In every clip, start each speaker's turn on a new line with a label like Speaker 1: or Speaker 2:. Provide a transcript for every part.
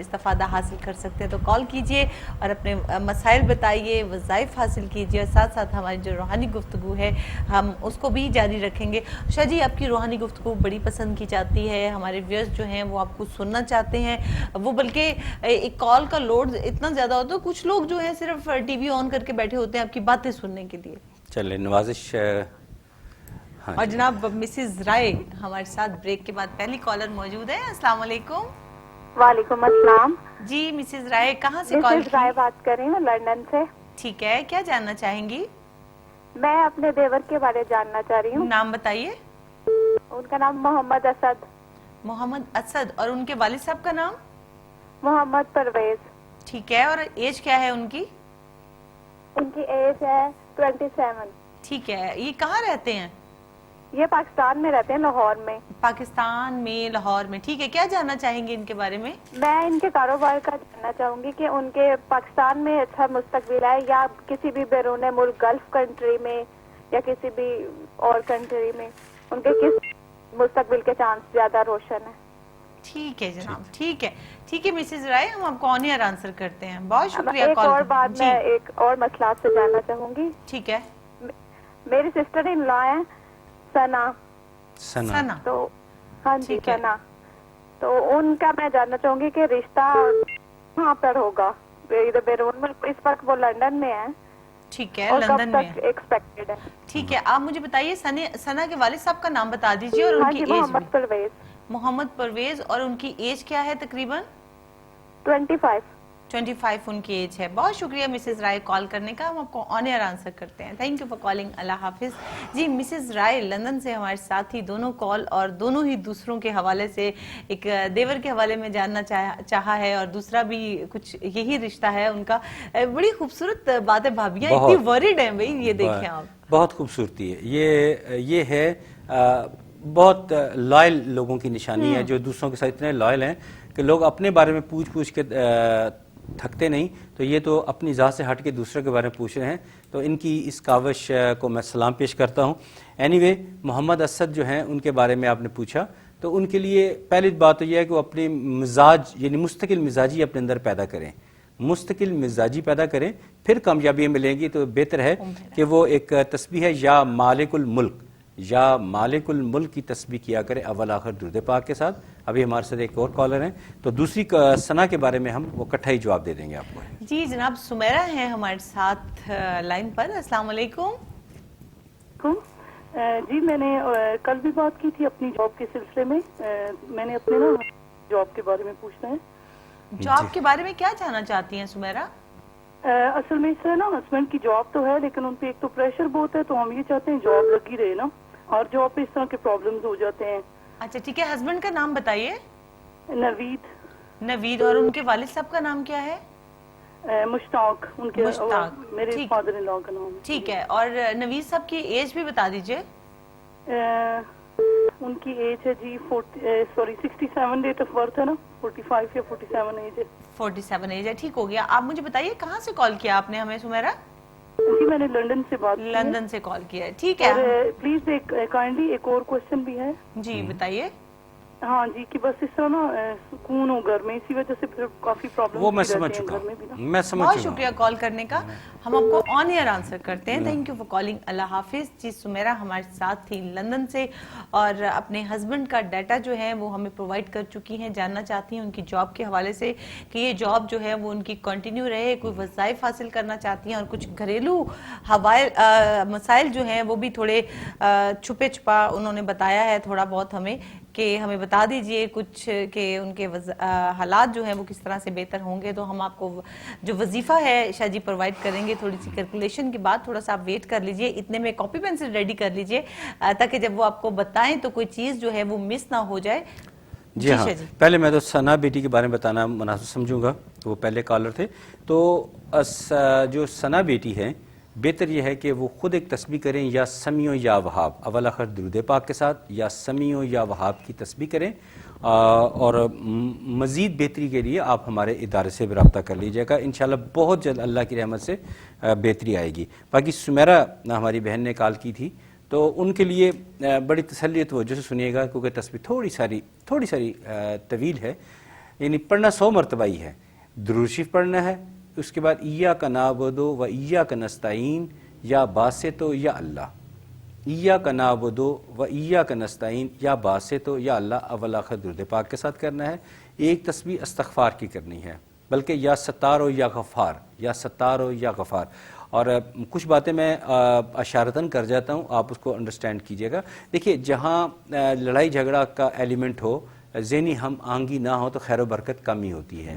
Speaker 1: استفادہ حاصل کر سکتے ہیں. تو کال کیجئے اور اپنے مسائل بتائیے, وظائف حاصل کیجئے, اور ساتھ ساتھ ہماری جو روحانی گفتگو ہے ہم اس کو بھی جاری رکھیں گے. شاہ جی, آپ کی روحانی گفتگو بڑی پسند کی جاتی ہے, ہمارے ویورز جو ہیں وہ آپ کو سننا چاہتے ہیں. وہ بلکہ ایک کال کا لوڈ اتنا زیادہ ہوتا ہے, کچھ لوگ جو ہیں صرف ٹی وی آن کر کے بیٹھے ہوتے ہیں آپ کی باتیں سننے کے لیے.
Speaker 2: چلے نوازش.
Speaker 1: اور جناب مسز رائے ہمارے ساتھ بریک کے بعد پہلی کالر موجود ہے. السلام علیکم.
Speaker 3: وعلیکم السلام.
Speaker 1: جی مسز رائے, کہاں سے کال کی؟
Speaker 3: مسز رائے بات کر رہی ہوں لندن سے.
Speaker 1: ٹھیک ہے, کیا جاننا چاہیں گی؟
Speaker 3: میں اپنے دیور کے بارے جاننا چاہ رہی ہوں.
Speaker 1: نام بتائیے.
Speaker 3: ان کا نام محمد اسد.
Speaker 1: محمد اسد. اور ان کے والد صاحب کا نام؟
Speaker 3: محمد پرویز.
Speaker 1: ٹھیک ہے, اور ایج کیا ہے ان کی؟
Speaker 3: ان کی ایج ہے 27.
Speaker 1: ٹھیک ہے, یہ کہاں رہتے ہیں؟
Speaker 3: یہ پاکستان میں رہتے ہیں, لاہور میں.
Speaker 1: پاکستان میں, لاہور میں. ٹھیک ہے, کیا جاننا چاہیں گے ان کے بارے میں؟
Speaker 3: میں ان کے کاروبار کا جاننا چاہوں گی کہ ان کے پاکستان میں اچھا مستقبل ہے یا کسی بھی بیرون ملک گلف کنٹری میں یا کسی بھی اور کنٹری میں, ان کے کس مستقبل کے چانس زیادہ روشن ہے.
Speaker 1: ٹھیک ہے جناب, ٹھیک ہے. ٹھیک ہے مسز رائے, ہم آپ کو آن ایئر آنسر کرتے ہیں. بہت شکریہ.
Speaker 3: ایک اور بات میں ایک اور مسئلہ آپ سے جاننا چاہوں گی.
Speaker 1: ٹھیک ہے.
Speaker 3: میری سسٹر ان لا ہے ثنا. تو ہاں جی ثنا, تو ان کا میں جاننا چاہوں گی کہ رشتہ کہاں پر ہوگا, بیرون ملک. اس وقت وہ لندن میں ہے.
Speaker 1: ٹھیک ہے, لندن میں
Speaker 3: ایکسپیکٹڈ ہے.
Speaker 1: ٹھیک ہے, آپ مجھے بتائیے ثنا کے والد صاحب کا نام بتا دیجیے اور ان کی ایج.
Speaker 3: محمد پرویز.
Speaker 1: محمد پرویز. اور ان کی ایج کیا ہے تقریباً؟ 25 ان کی ایج ہے. بہت شکریہ مسز رائے کال کرنے کا, ہم آپ کو آن ایئر آنسر کرتے ہیں. Thank you for calling. اللہ حافظ. جی مسز رائے لندن سے ہمارے ساتھ ہی دونوں کال اور دونوں ہی دوسروں کے حوالے سے, ایک دیور کے حوالے میں جاننا چاہا ہے اور دوسرا بھی کچھ یہی رشتہ ہے ان کا. بڑی خوبصورت بات ہے, بھابیاں اتنی ورڈ ہیں بھائی, یہ دیکھیں آپ.
Speaker 2: بہت خوبصورتی ہے یہ ہے. بہت لائل لوگوں کی نشانی ہے جو دوسروں کے ساتھ اتنے لائل ہیں کہ لوگ اپنے بارے میں پوچھ کے تھکتے نہیں, تو یہ تو اپنی ذات سے ہٹ کے دوسروں کے بارے میں پوچھ رہے ہیں. تو ان کی اس کاوش کو میں سلام پیش کرتا ہوں. اینی وے, محمد اسد جو ہیں ان کے بارے میں آپ نے پوچھا, تو ان کے لیے پہلی بات تو یہ ہے کہ وہ اپنی مزاج یعنی مستقل مزاجی اپنے اندر پیدا کریں. مستقل مزاجی پیدا کریں, پھر کامیابیاں ملیں گی. تو بہتر ہے کہ وہ ایک تسبیح ہے یا مالک الملک, یا مالک الملک کی تسبیح کیا کرے اول آخر درود پاک کے ساتھ. ابھی ہمارے ساتھ ایک اور کالر ہیں, تو دوسری ثنا کے بارے میں ہم وہ اکٹھا ہی جواب دے دیں گے آپ کو.
Speaker 1: جی جناب سمیرہ ہیں ہمارے ساتھ لائن پر. السلام علیکم.
Speaker 4: جی میں نے کل بھی بات کی تھی اپنی جاب کے سلسلے میں. میں نے اپنے جاب کے بارے میں پوچھنا ہے.
Speaker 1: جاب کے بارے میں کیا جاننا چاہتی ہیں سمیرہ؟
Speaker 4: اصل میں اس سے نا ہسبینڈ کی جاب تو ہے لیکن ان پہ ایک تو پریشر بہت ہے, تو ہم یہ چاہتے ہیں جاب لگی رہے نا, اور جاب پہ اس طرح کے پرابلمز ہو جاتے ہیں.
Speaker 1: اچھا ٹھیک ہے, ہسبینڈ کا نام بتائیے.
Speaker 4: نوید.
Speaker 1: نوید. اور ان کے والد صاحب کا نام کیا ہے؟
Speaker 4: مشتاق. ان کے میرے فادر ان لا کا نام.
Speaker 1: ٹھیک ہے, اور نوید صاحب کی ایج بھی بتا دیجئے.
Speaker 4: ان کی ایج ہے جی 67, ڈیٹ آف برتھ ہے نا, 45 یا 47 ایج ہے.
Speaker 1: 47 ایج ہے, ٹھیک ہو گیا. آپ مجھے بتائیے کہاں سے کال کیا آپ نے ہمیں سمیرہ؟
Speaker 4: جی میں نے لندن سے بات کی.
Speaker 1: لندن سے کال کیا ہے, ٹھیک ہے.
Speaker 4: پلیز کائنڈلی ایک اور کوشچن بھی ہے.
Speaker 1: جی بتائیے.
Speaker 4: ہاں جی, کہ بس اس طرح نا سکون ہو گھر میں, اسی وجہ سے پھر کافی پرابلم.
Speaker 2: وہ میں سمجھ چکا ہوں.
Speaker 1: بہت شکریہ کال کرنے کا, ہم آپ کو آن ایئر آنسر کرتے ہیں. Thank you for calling. اللہ حافظ. جی سمیرہ ہمارے ساتھ تھی لندن سے, اور اپنے ہسبینڈ کا ڈیٹا جو ہے وہ ہمیں پرووائڈ کر چکی ہیں. جاننا چاہتی ہیں ان کی جاب کے حوالے سے کہ یہ جاب جو ہے وہ ان کی کنٹینیو رہے, کوئی وظائف حاصل کرنا چاہتی ہیں, اور کچھ گھریلو مسائل جو ہیں وہ بھی تھوڑے چھپے چھپا انہوں نے بتایا ہے تھوڑا بہت ہمیں, کہ ہمیں بتا دیجئے کچھ کہ ان کے حالات جو ہیں وہ کس طرح سے بہتر ہوں گے. تو ہم آپ کو جو وظیفہ ہے شاہ جی پرووائڈ کریں گے. تھوڑی سی کیلکولیشن کے بعد تھوڑا سا آپ ویٹ کر لیجئے, اتنے میں کاپی پینسل ریڈی کر لیجئے تاکہ جب وہ آپ کو بتائیں تو کوئی چیز جو ہے وہ مس نہ ہو جائے.
Speaker 2: جی ہاں, پہلے میں تو ثنا بیٹی کے بارے میں بتانا مناسب سمجھوں گا, وہ پہلے کالر تھے. تو جو ثنا بیٹی ہے, بہتر یہ ہے کہ وہ خود ایک تسبیح کریں, یا سمیع یا وہاب اول آخر درود پاک کے ساتھ, یا سمیع یا وہاب کی تسبیح کریں. اور مزید بہتری کے لیے آپ ہمارے ادارے سے بھی رابطہ کر لیجیے گا. انشاءاللہ بہت جلد اللہ کی رحمت سے بہتری آئے گی. باقی سمیرہ ہماری بہن نے کال کی تھی, تو ان کے لیے بڑی تسلی توجہ سے سنیے گا, کیونکہ تسبیح تھوڑی ساری طویل ہے. یعنی پڑھنا 100 مرتبہ ہی ہے. درود شریف پڑھنا ہے, اس کے بعد ایاک نعبد و ایاک نستعین یا باسط یا اللہ, ایاک نعبد و ایاک نستعین یا باسط یا اللہ اول آخر درود پاک کے ساتھ کرنا ہے. ایک تسبیح استغفار کی کرنی ہے, بلکہ یا ستار یا غفار, یا ستار یا غفار. اور کچھ باتیں میں اشارتاً کر جاتا ہوں, آپ اس کو انڈرسٹینڈ کیجئے گا. دیکھیے جہاں لڑائی جھگڑا کا ایلیمنٹ ہو, ذہنی ہم آہنگی نہ ہو, تو خیر و برکت کم ہی ہوتی ہے.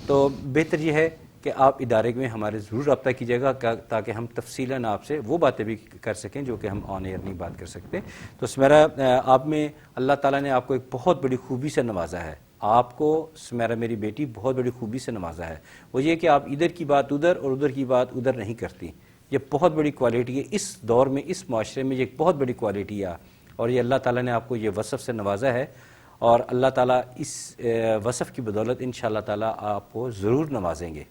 Speaker 2: تو بہتر یہ ہے کہ آپ ادارے میں ہمارے ضرور رابطہ کیجیے گا تاکہ ہم تفصیلاً آپ سے وہ باتیں بھی کر سکیں جو کہ ہم آن ایئر نہیں بات کر سکتے. تو سمیرا, آپ میں اللہ تعالیٰ نے آپ کو ایک بہت بڑی خوبی سے نوازا ہے. آپ کو سمیرا میری بیٹی بہت بڑی خوبی سے نوازا ہے. وہ یہ کہ آپ ادھر کی بات ادھر اور ادھر کی بات ادھر نہیں کرتی. یہ بہت بڑی کوالٹی ہے اس دور میں, اس معاشرے میں یہ ایک بہت بڑی کوالٹی ہے, اور یہ اللہ تعالیٰ نے آپ کو یہ وصف سے نوازا ہے. اور اللہ تعالیٰ اس وصف کی بدولت انشاءاللہ تعالیٰ آپ کو ضرور نوازیں گے.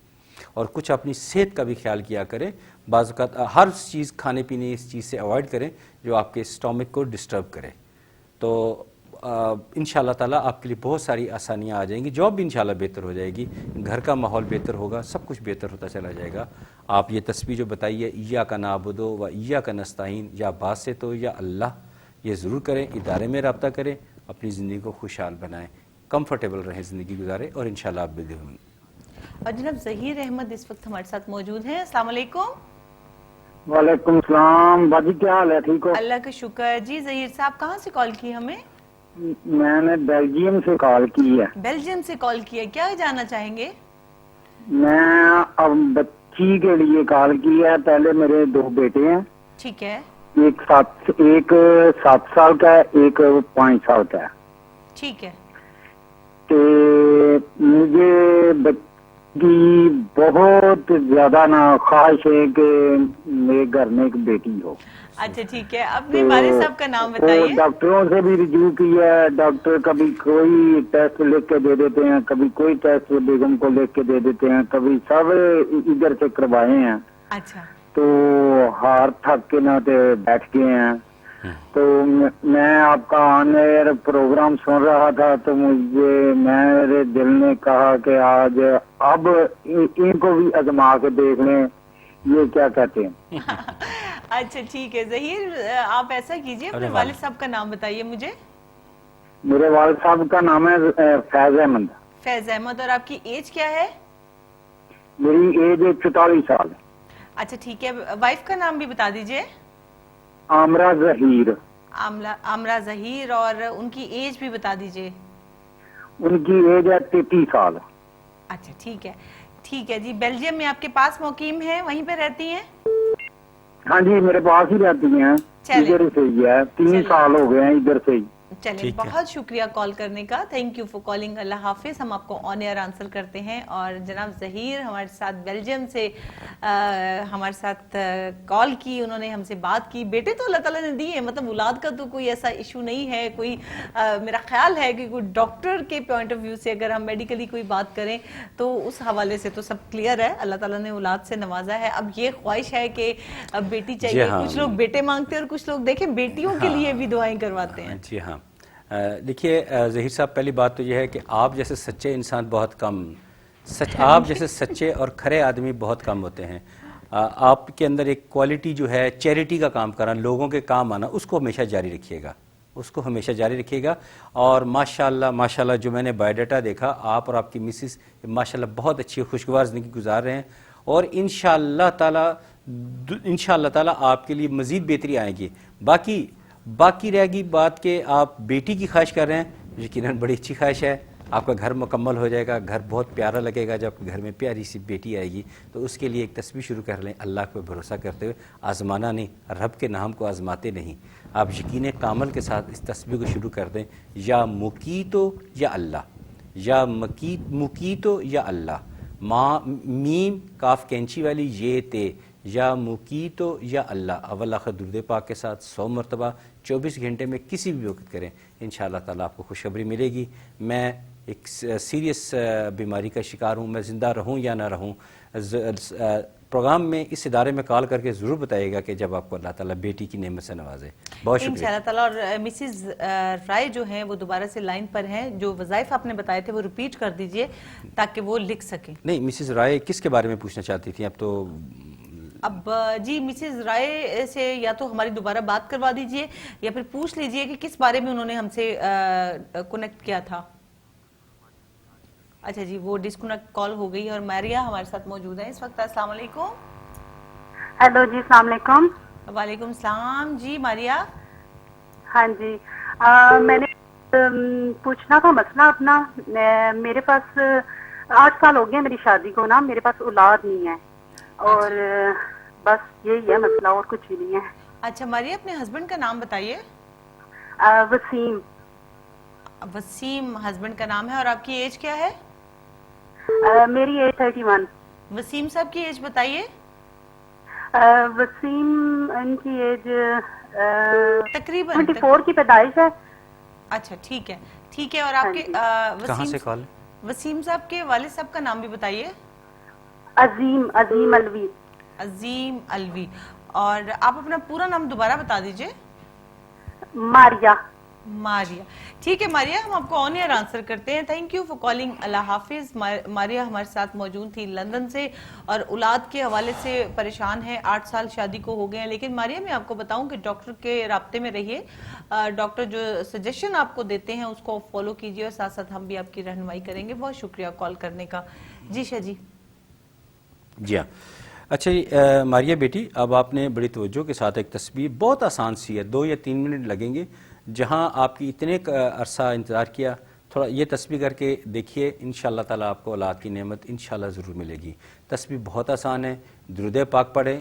Speaker 2: اور کچھ اپنی صحت کا بھی خیال کیا کریں. بعض اوقات ہر چیز کھانے پینے اس چیز سے اوائڈ کریں جو آپ کے اسٹامک کو ڈسٹرب کرے. تو انشاءاللہ تعالیٰ آپ کے لیے بہت ساری آسانیاں آ جائیں گی. جاب بھی انشاءاللہ بہتر ہو جائے گی, گھر کا ماحول بہتر ہوگا, سب کچھ بہتر ہوتا چلا جائے گا. آپ یہ تسبیح جو بتائیے ایاک نعبد و ایاک نستعین یا باسط یا اللہ, یہ ضرور کریں. ادارے میں رابطہ کریں, اپنی زندگی کو خوشحال بنائیں, کمفرٹیبل رہیں, زندگی گزاریں, اور انشاءاللہ آپ بھی ہوں.
Speaker 1: اور جناب ظہیر احمد اس وقت ہمارے ساتھ موجود ہیں. السلام علیکم.
Speaker 5: وعلیکم السلام. باجی کیا حال ہے, ٹھیک ہو؟
Speaker 1: اللہ کا شکر. جی ظہیر صاحب کہاں سے کال کی ہمیں؟
Speaker 5: میں نے بیلجیم سے کال کی ہے.
Speaker 1: بیلجیم سے کال کی ہے, کیا جاننا چاہیں گے؟
Speaker 5: میں اب بچی کے لیے کال کی ہے. پہلے میرے 2 بیٹے ہیں.
Speaker 1: ٹھیک ہے.
Speaker 5: ایک 7 سال کا ہے, ایک 5 سال کا ہے.
Speaker 1: ٹھیک ہے.
Speaker 5: تو مجھے بچی کی بہت زیادہ نا خواہش ہے کہ میرے گھر میں ایک بیٹی ہو.
Speaker 1: اچھا ٹھیک ہے, اپنے والد صاحب کا نام
Speaker 5: وہ
Speaker 1: بتائیے.
Speaker 5: ڈاکٹروں سے بھی رجوع کیا ہے. ڈاکٹر کبھی کوئی ٹیسٹ لکھ کے دے دیتے ہیں, کبھی کوئی ٹیسٹ بیگم کو لکھ کے دے دیتے ہیں, کبھی سب ادھر سے کروائے ہیں.
Speaker 1: اچھا.
Speaker 5: تو ہار تھک کے نہ بیٹھ گئے ہیں. تو میں آپ کا آن ایئر پروگرام سن رہا تھا, تو میرے دل نے کہا کہ آج اب ان کو بھی آزما کے دیکھ لیں, یہ کیا کہتے ہیں.
Speaker 1: اچھا ٹھیک ہے ظہیر, آپ ایسا کیجئے اپنے والد صاحب کا نام بتائیے مجھے.
Speaker 5: میرے والد صاحب کا نام ہے فیض احمد.
Speaker 1: فیض احمد. اور آپ کی ایج کیا ہے؟
Speaker 5: میری ایج 44 سال.
Speaker 1: اچھا ٹھیک ہے. وائف کا نام بھی بتا دیجئے.
Speaker 5: عامرہ ظہیر.
Speaker 1: عامرہ ظہیر. اور ان کی ایج بھی بتا دیجئے.
Speaker 5: ان کی ایج ہے 33 سال.
Speaker 1: اچھا ٹھیک ہے. ٹھیک ہے جی. بیلجیم میں آپ کے پاس مقیم ہیں, وہیں پہ رہتی ہیں؟
Speaker 5: ہاں جی, میرے پاس ہی رہتی ہیں. ادھر سے ہی ہے, 3 سال ہو گئے ہیں ادھر سے ہی.
Speaker 1: چلیں, بہت شکریہ کال کرنے کا. Thank you for calling. اللہ حافظ. ہم آپ کو آن ایئر آنسر کرتے ہیں. اور جناب ظہیر ہمارے ساتھ بیلجیم سے ہمارے ساتھ کال کی, انہوں نے ہم سے بات کی. بیٹے تو اللہ تعالیٰ نے دی ہے, مطلب اولاد کا تو کوئی ایسا ایشو نہیں ہے. کوئی میرا خیال ہے کہ کوئی ڈاکٹر کے پوائنٹ آف ویو سے اگر ہم میڈیکلی کوئی بات کریں تو اس حوالے سے تو سب کلیئر ہے. اللہ تعالیٰ نے اولاد سے نوازا ہے. اب یہ خواہش ہے کہ اب بیٹی چاہیے. کچھ لوگ بیٹے مانگتے ہیں اور کچھ لوگ دیکھیں بیٹیوں کے لیے بھی دعائیں کرواتے ہیں.
Speaker 2: جی ہاں. دیکھیے ظہیر صاحب, پہلی بات تو یہ ہے کہ آپ جیسے سچے انسان بہت کم, آپ جیسے سچے اور کھرے آدمی بہت کم ہوتے ہیں. آپ کے اندر ایک کوالٹی جو ہے چیریٹی کا کام کرنا, لوگوں کے کام آنا, اس کو ہمیشہ جاری رکھیے گا, اس کو ہمیشہ جاری رکھیے گا. اور ماشاءاللہ جو میں نے بایو ڈیٹا دیکھا, آپ اور آپ کی مسز ماشاءاللہ بہت اچھی خوشگوار زندگی گزار رہے ہیں. اور انشاءاللہ تعالیٰ آپ کے لیے مزید بہتری آئے گی. باقی رہ گی بات کہ آپ بیٹی کی خواہش کر رہے ہیں, یقیناً بڑی اچھی خواہش ہے. آپ کا گھر مکمل ہو جائے گا, گھر بہت پیارا لگے گا جب گھر میں پیاری سی بیٹی آئے گی. تو اس کے لیے ایک تسبیح شروع کر لیں, اللہ پہ بھروسہ کرتے ہوئے. آزمانا نہیں, رب کے نام کو آزماتے نہیں, آپ یقین کامل کے ساتھ اس تسبیح کو شروع کر دیں. یا مقیتو یا اللہ, یا مقیتو یا اللہ, میم کاف کینچی والی یہ تے, یا مقیتو یا اللہ اول آخر درود پاک کے ساتھ 100 مرتبہ 24 گھنٹے میں کسی بھی وقت کریں. انشاءاللہ تعالیٰ آپ کو خوشخبری ملے گی. میں ایک سیریس بیماری کا شکار ہوں، میں زندہ رہوں یا نہ رہوں. پروگرام میں اس ادارے میں کال کر کے ضرور بتائیے گا کہ جب آپ کو اللہ تعالیٰ بیٹی کی نعمت سے نوازے. بہت شکریہ.
Speaker 1: انشاءاللہ تعالیٰ. اور مسز رائے جو ہیں وہ دوبارہ سے لائن پر ہیں. جو وظائف آپ نے بتائے تھے وہ ریپیٹ کر دیجئے تاکہ وہ لکھ سکیں.
Speaker 2: نہیں، مسز رائے کس کے بارے میں پوچھنا چاہتی تھیں؟
Speaker 1: اب جی مسز رائے سے یا تو ہماری دوبارہ بات کروا دیجئے یا پھر پوچھ لیجئے کہ کس بارے میں انہوں نے ہم سے کنیکٹ کیا تھا. اچھا جی، وہ ڈسکنیکٹ کال ہو گئی. اور ماریا ہمارے ساتھ موجود ہیں اس وقت. السلام علیکم.
Speaker 6: ہیلو جی، السلام علیکم.
Speaker 1: وعلیکم السلام. جی ماریا.
Speaker 6: ہاں جی، میں نے پوچھنا تھا مسئلہ اپنا. میرے پاس 8 سال ہو گئے میری شادی کو نا، میرے پاس اولاد نہیں ہے اور بس یہی ہے مسئلہ، اور کچھ بھی نہیں ہے.
Speaker 1: اچھا ماریا، اپنے ہسبینڈ کا نام بتائیے.
Speaker 6: وسیم.
Speaker 1: وسیم ہسبینڈ کا نام ہے. اور آپ کی ایج کیا ہے؟
Speaker 6: میری ایج 31.
Speaker 1: وسیم صاحب کی ایج بتائیے.
Speaker 6: وسیم ان کی ایج
Speaker 1: تقریباً
Speaker 6: 24 کی پیدائش ہے.
Speaker 1: اچھا ٹھیک ہے ٹھیک ہے. اور آپ کے
Speaker 2: کہاں سے کال؟
Speaker 1: وسیم صاحب کے والد صاحب کا نام بھی بتائیے.
Speaker 6: عظیم الوی.
Speaker 1: عظیم الوی. اور آپ اپنا پورا نام دوبارہ بتا دیجئے.
Speaker 6: ماریا.
Speaker 1: ماریا. ٹھیک ہے ماریا، ہم آپ کو آن ایئر آنسر کرتے ہیں. Thank you for calling. اللہ حافظ. ماریا ہمارے ساتھ موجود تھی لندن سے اور اولاد کے حوالے سے پریشان ہے. 8 سال شادی کو ہو گئے ہیں. لیکن ماریا میں آپ کو بتاؤں کہ ڈاکٹر کے رابطے میں رہیے. ڈاکٹر جو سجیشن آپ کو دیتے ہیں اس کو فالو کیجئے اور ساتھ ساتھ ہم بھی آپ کی رہنمائی کریں گے. بہت شکریہ کال کرنے کا. جی شاہ جی.
Speaker 2: جی ہاں. اچھا جی ماریا بیٹی، اب آپ نے بڑی توجہ کے ساتھ ایک تصویر بہت آسان سی ہے، 2 یا 3 منٹ لگیں گے. جہاں آپ کی اتنے عرصہ انتظار کیا، تھوڑا یہ تسبیح کر کے دیکھیے. انشاءاللہ تعالیٰ آپ کو اولاد کی نعمت انشاءاللہ ضرور ملے گی. تسبیح بہت آسان ہے. درود پاک پڑھیں،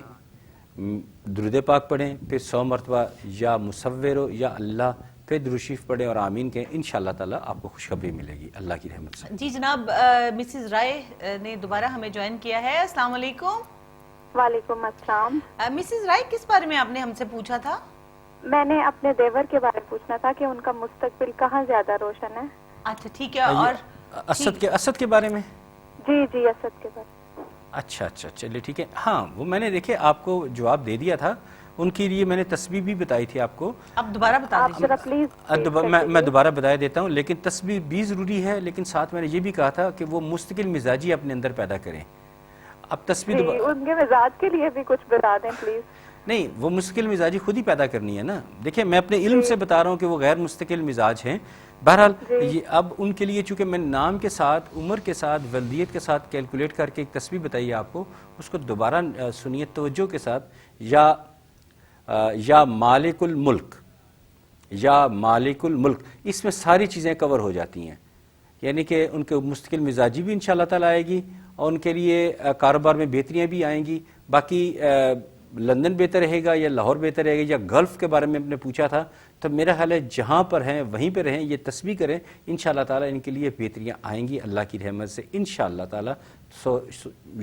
Speaker 2: پھر 100 مرتبہ یا مصور یا اللہ، پھر درود شریف پڑھیں اور آمین کہیں. انشاءاللہ تعالیٰ آپ کو خوشخبری ملے گی اللہ کی رحمت سے.
Speaker 1: جی جناب، مسز رائے نے دوبارہ ہمیں جوائن کیا ہے. السلام علیکم.
Speaker 3: وعلیکم السلام.
Speaker 1: مسز رائے کس بارے میں آپ نے ہم سے پوچھا تھا؟
Speaker 3: میں نے اپنے دیور کے بارے میں پوچھنا تھا کہ ان کا مستقبل کہاں زیادہ روشن ہے.
Speaker 1: اچھا ٹھیک ہے. اور
Speaker 2: اسد کے بارے میں؟
Speaker 3: جی جی، اسد کے بارے میں.
Speaker 2: اچھا چلیے ٹھیک ہے. ہاں وہ میں نے دیکھے آپ کو جواب دے دیا تھا. ان کے لیے میں نے تسبیح بھی بتائی تھی آپ کو.
Speaker 1: اب دوبارہ بتا دیجیے.
Speaker 3: پلیز
Speaker 2: میں دوبارہ بتا دیتا ہوں. لیکن تسبیح بھی ضروری ہے، لیکن ساتھ میں نے یہ بھی کہا تھا کہ وہ مستقل مزاجی اپنے اندر پیدا کریں. اب تسبیح
Speaker 3: ان کے مزاج کے لیے بھی کچھ بتا دیں پلیز.
Speaker 2: نہیں، وہ مستقل مزاجی خود ہی پیدا کرنی ہے نا. دیکھیں میں اپنے علم سے بتا رہا ہوں کہ وہ غیر مستقل مزاج ہیں. بہرحال یہ اب ان کے لیے چونکہ میں نام کے ساتھ، عمر کے ساتھ، ولدیت کے ساتھ کیلکولیٹ کر کے ایک تسبیح بتائی آپ کو، اس کو دوبارہ سنیے توجہ کے ساتھ. یا مالک الملک، یا مالک الملک، اس میں ساری چیزیں کور ہو جاتی ہیں. یعنی کہ ان کے مستقل مزاجی بھی انشاءاللہ تعالیٰ آئے گی اور ان کے لیے کاروبار میں بہتریاں بھی آئیں گی. باقی لندن بہتر رہے گا یا لاہور بہتر رہے گا یا گلف کے بارے میں نے پوچھا تھا، تو میرا خیال ہے جہاں پر ہیں وہیں پہ رہیں، یہ تسبیح کریں. انشاءاللہ تعالیٰ ان کے لیے بہتریاں آئیں گی اللہ کی رحمت سے انشاءاللہ تعالیٰ.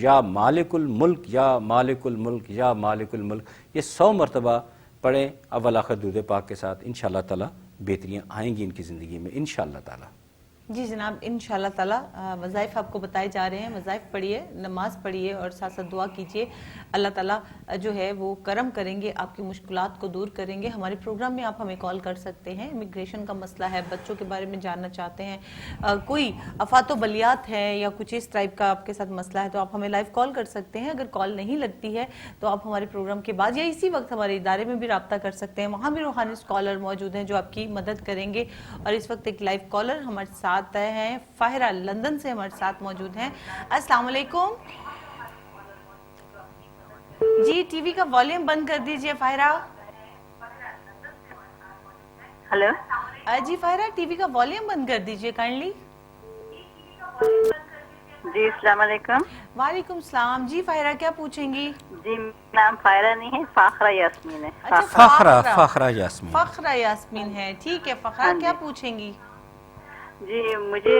Speaker 2: یا مالک الملک، یا مالک الملک، یا مالک الملک، یہ 100 مرتبہ پڑھیں اول آخر درود پاک کے ساتھ. انشاءاللہ تعالیٰ بہتریاں آئیں گی ان کی زندگی میں انشاءاللہ تعالیٰ.
Speaker 1: جی جناب، انشاءاللہ تعالیٰ وظائف آپ کو بتائے جا رہے ہیں. وظائف پڑھیے، نماز پڑھیے اور ساتھ ساتھ دعا کیجیے. اللہ تعالیٰ جو ہے وہ کرم کریں گے، آپ کی مشکلات کو دور کریں گے. ہمارے پروگرام میں آپ ہمیں کال کر سکتے ہیں. امیگریشن کا مسئلہ ہے، بچوں کے بارے میں جاننا چاہتے ہیں، کوئی افات و بلیات ہے یا کچھ اس ٹائپ کا آپ کے ساتھ مسئلہ ہے تو آپ ہمیں لائیو کال کر سکتے ہیں. اگر کال نہیں لگتی ہے تو آپ ہمارے پروگرام کے بعد یا اسی وقت ہمارے ادارے میں بھی رابطہ کر سکتے ہیں. وہاں بھی روحانی اسکالر موجود ہیں جو آپ کی مدد کریں گے. اور اس وقت ایک لائیو کالر ہمارے ساتھ ہیں، فاہرہ لندن سے ہمارے ساتھ موجود ہیں. السلام علیکم. جی ٹی وی کا والیوم بند کر دیجئے فاہرہ.
Speaker 6: ہلو
Speaker 1: جی فاہرہ، ٹی وی کا والیوم بند کر دیجئے کائنڈلی.
Speaker 6: جی السلام علیکم.
Speaker 1: وعلیکم السلام. جی فاہرہ کیا پوچھیں گی؟
Speaker 6: جی نام فائرہ نہیں ہے، فاخرہ یاسمین ہے.
Speaker 1: اچھا
Speaker 2: فاخرہ یاسمین.
Speaker 1: فاخرہ یاسمین ہے. ٹھیک ہے فاخرہ، کیا پوچھیں گی؟
Speaker 6: جی مجھے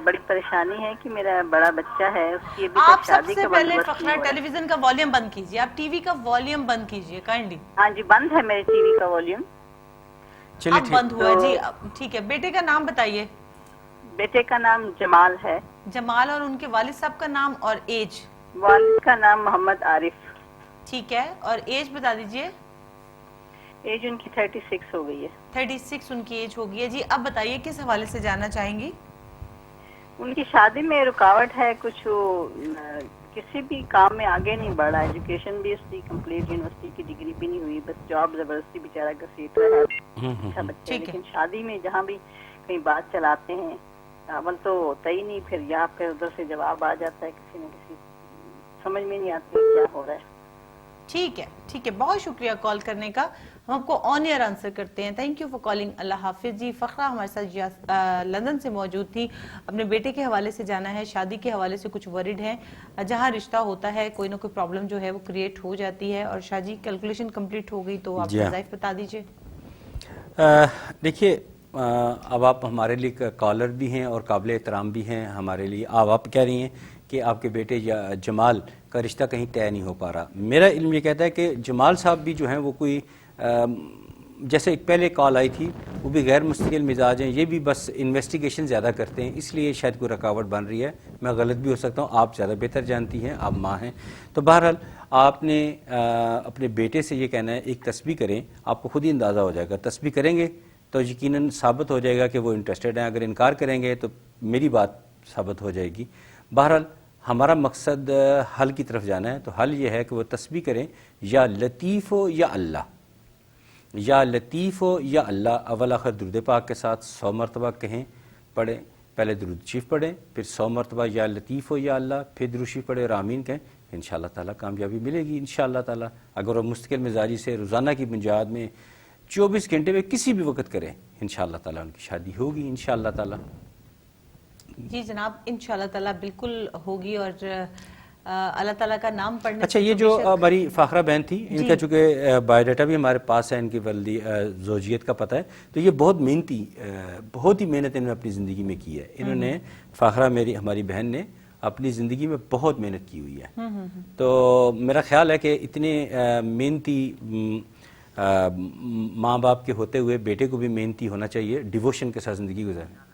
Speaker 6: بڑی پریشانی ہے کہ میرا بڑا بچہ ہے، اس کی ابھی
Speaker 1: آپ
Speaker 6: تک
Speaker 1: سب
Speaker 6: شادی
Speaker 1: سے
Speaker 6: کا
Speaker 1: پہلے
Speaker 6: بندوبست
Speaker 1: فخرہ
Speaker 6: نہیں ہوا ہے.
Speaker 1: ٹیلی ویژن کا والیوم بند کیجئے. آپ ٹی وی کا والیوم بند کیجئے کائنڈلی.
Speaker 6: ہاں جی بند ہے میرے ٹی وی کا والیوم.
Speaker 2: چلیے
Speaker 1: اب بند ہوا ہے. جی ٹھیک ہے. بیٹے کا نام بتائیے.
Speaker 6: بیٹے کا نام جمال ہے.
Speaker 1: जमाल और उनके वालिद साहब का नाम और एज.
Speaker 6: والد کا نام محمد عارف.
Speaker 1: ठीक है, और एज बता दीजिए.
Speaker 6: ایج ان کی 36 ہو گئی ہے.
Speaker 1: 36 उनकी एज हो गई है जी. अब बताइए किस हवाले से जानना चाहेंगी.
Speaker 6: ان کی شادی میں رکاوٹ ہے کچھ, کسی بھی کام میں آگے نہیں بڑھا. ایجوکیشن بھی اس کی کمپلیٹ یونیورسٹی کی ڈگری بھی نہیں ہوئی, بس جاب زبردستی بیچارہ گھسیٹ رہا ہے. اچھا بچہ ہے, لیکن شادی میں جہاں بھی کہیں بات چلاتے ہیں اول تو ہوتا ہی نہیں, پھر یا پھر ادھر سے جواب آ جاتا ہے کسی نہ کسی, سمجھ میں نہیں آتی کیا ہو رہا ہے.
Speaker 1: ٹھیک ہے, ٹھیک ہے, بہت شکریہ کال کرنے کا. ہم آپ کو آن ایئر آنسر کرتے ہیں. Thank you for calling. اللہ حافظ جی. فخرہ ہمارے ساتھ لندن سے موجود تھی. اپنے بیٹے کے حوالے سے جانا ہے, شادی کے حوالے سے کچھ ورڈ ہیں. جہاں رشتہ ہوتا ہے کوئی نہ کوئی پرابلم جو ہے وہ کریٹ ہو جاتی ہے. اور شاہ جی کیلکولیشن کمپلیٹ ہو گئی تو آپ وظائف بتا دیجئے.
Speaker 2: دیکھیے اب آپ ہمارے لیے کالر بھی ہیں اور قابل احترام بھی ہیں ہمارے لیے. آپ کہہ رہی ہیں کہ آپ کے بیٹے جمال کا رشتہ کہیں طے نہیں ہو پا رہا. میرا علم یہ کہتا ہے کہ جمال صاحب بھی جو ہیں وہ کوئی جیسے ایک پہلے کال آئی تھی وہ بھی غیر مستقل مزاج ہیں, یہ بھی بس انویسٹیگیشن زیادہ کرتے ہیں, اس لیے شاید کوئی رکاوٹ بن رہی ہے. میں غلط بھی ہو سکتا ہوں, آپ زیادہ بہتر جانتی ہیں, آپ ماں ہیں. تو بہرحال آپ نے اپنے بیٹے سے یہ کہنا ہے ایک تسبیح کریں, آپ کو خود ہی اندازہ ہو جائے گا. تسبیح کریں گے تو یقیناً ثابت ہو جائے گا کہ وہ انٹرسٹڈ ہیں. اگر انکار کریں گے تو میری بات ثابت ہو جائے گی. بہرحال ہمارا مقصد حل کی طرف جانا ہے, تو حل یہ ہے کہ وہ تسبیح کریں یا لطیف ہو یا اللہ, یا لطیف ہو یا اللہ. اول آخر درود پاک کے ساتھ 100 مرتبہ کہیں, پڑھیں. پہلے درود شریف پڑھیں, پھر 100 مرتبہ یا لطیف ہو یا اللہ, پھر درود شریف پڑھیں اور آمین کہیں. انشاءاللہ تعالیٰ کامیابی ملے گی انشاءاللہ تعالیٰ. اگر وہ مستقل مزاجی سے روزانہ کی بنیاد میں 24 گھنٹے میں کسی بھی وقت کریں, انشاءاللہ تعالیٰ ان کی شادی ہوگی انشاءاللہ تعالیٰ.
Speaker 1: جی جناب, انشاءاللہ تعالیٰ بالکل ہوگی. اور اللہ تعالیٰ کا نام پڑھنے.
Speaker 2: اچھا, یہ جو ہماری فاخرہ بہن تھی, ان کا چونکہ بایو ڈیٹا بھی ہمارے پاس ہے, ان کی ولدی زوجیت کا پتہ ہے, تو یہ بہت محنتی, بہت ہی محنت انہوں نے اپنی زندگی میں کی ہے. انہوں نے فاخرہ ہماری بہن نے اپنی زندگی میں بہت محنت کی ہوئی ہے. تو میرا خیال ہے کہ اتنے محنتی ماں باپ کے ہوتے ہوئے بیٹے کو بھی محنتی ہونا چاہیے, ڈیووشن کے ساتھ زندگی گزارنا.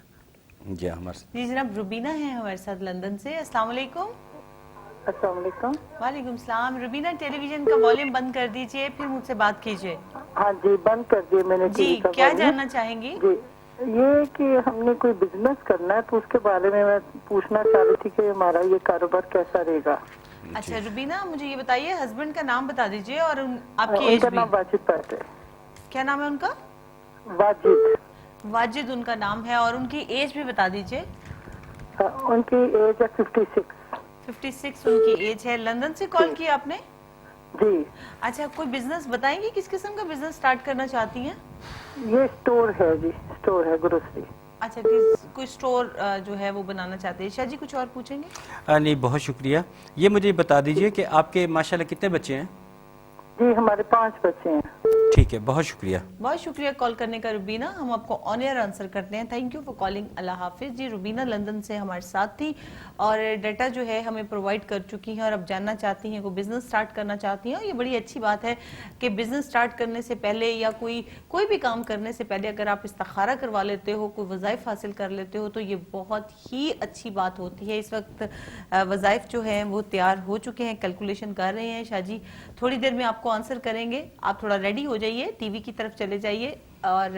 Speaker 2: جی ہمارے ساتھ
Speaker 1: جی جناب روبینہ ہیں ہمارے ساتھ لندن سے. السلام علیکم.
Speaker 3: السلام علیکم.
Speaker 1: وعلیکم السلام. روبینہ ٹیلی ویژن کا والیوم بند کر دیجئے, پھر مجھ سے بات کیجئے.
Speaker 3: ہاں جی, بند کر دیے میں نے.
Speaker 1: جی کیا جاننا چاہیں گی؟
Speaker 3: جی یہ کہ ہم نے کوئی بزنس کرنا ہے تو اس کے بارے میں پوچھنا چاہ رہی تھی کہ ہمارا یہ کاروبار کیسا رہے گا.
Speaker 1: اچھا روبینہ, مجھے یہ بتائیے ہسبینڈ کا نام بتا دیجئے اور آپ کی ایج
Speaker 3: ان کا
Speaker 1: بھی.
Speaker 3: نام واجد بٹ ہے.
Speaker 1: کیا نام ہے ان کا؟
Speaker 3: واجد.
Speaker 1: واجد ان کا نام ہے. اور ان کی ایج بھی بتا دیجئے.
Speaker 3: ان کی ایج ہے 56.
Speaker 1: 56 ان کی ایج ہے. لندن سے کال کیا آپ نے؟
Speaker 3: جی.
Speaker 1: اچھا, کوئی بزنس بتائیں گی, کس قسم کا بزنس سٹارٹ کرنا چاہتی ہیں؟
Speaker 3: یہ سٹور ہے جی, سٹور ہے گروسری.
Speaker 1: اچھا, کوئی سٹور جو ہے وہ بنانا چاہتے ہیں. شاہ جی کچھ اور پوچھیں گے؟
Speaker 2: نہیں, بہت شکریہ. یہ مجھے بتا دیجئے کہ آپ کے ماشاءاللہ کتنے بچے ہیں؟
Speaker 3: جی ہمارے 5 بچے ہیں.
Speaker 2: ٹھیک ہے, بہت شکریہ.
Speaker 1: بہت شکریہ کال کرنے کا روبینہ. ہم آپ کو آن ایئر آنسر کرتے ہیں. Thank you for calling. اللہ حافظ جی. روبینہ لندن سے ہمارے ساتھ تھی اور ڈیٹا جو ہے ہمیں پرووائڈ کر چکی ہیں, اور اب جاننا چاہتی ہیں کوئی بزنس سٹارٹ کرنا چاہتی ہیں. اور یہ بڑی اچھی بات ہے کہ بزنس سٹارٹ کرنے سے پہلے یا کوئی بھی کام کرنے سے پہلے اگر آپ استخارہ کروا لیتے ہو, کوئی وظائف حاصل کر لیتے ہو, تو یہ بہت ہی اچھی بات ہوتی ہے. اس وقت وظائف جو ہیں وہ تیار ہو چکے ہیں, کیلکولیشن کر رہے ہیں شاہ جی. تھوڑی دیر میں آپ کو آنسر کریں گے. آپ تھوڑا ریڈی ہو جائیے, ٹی وی کی طرف چلے جائیے اور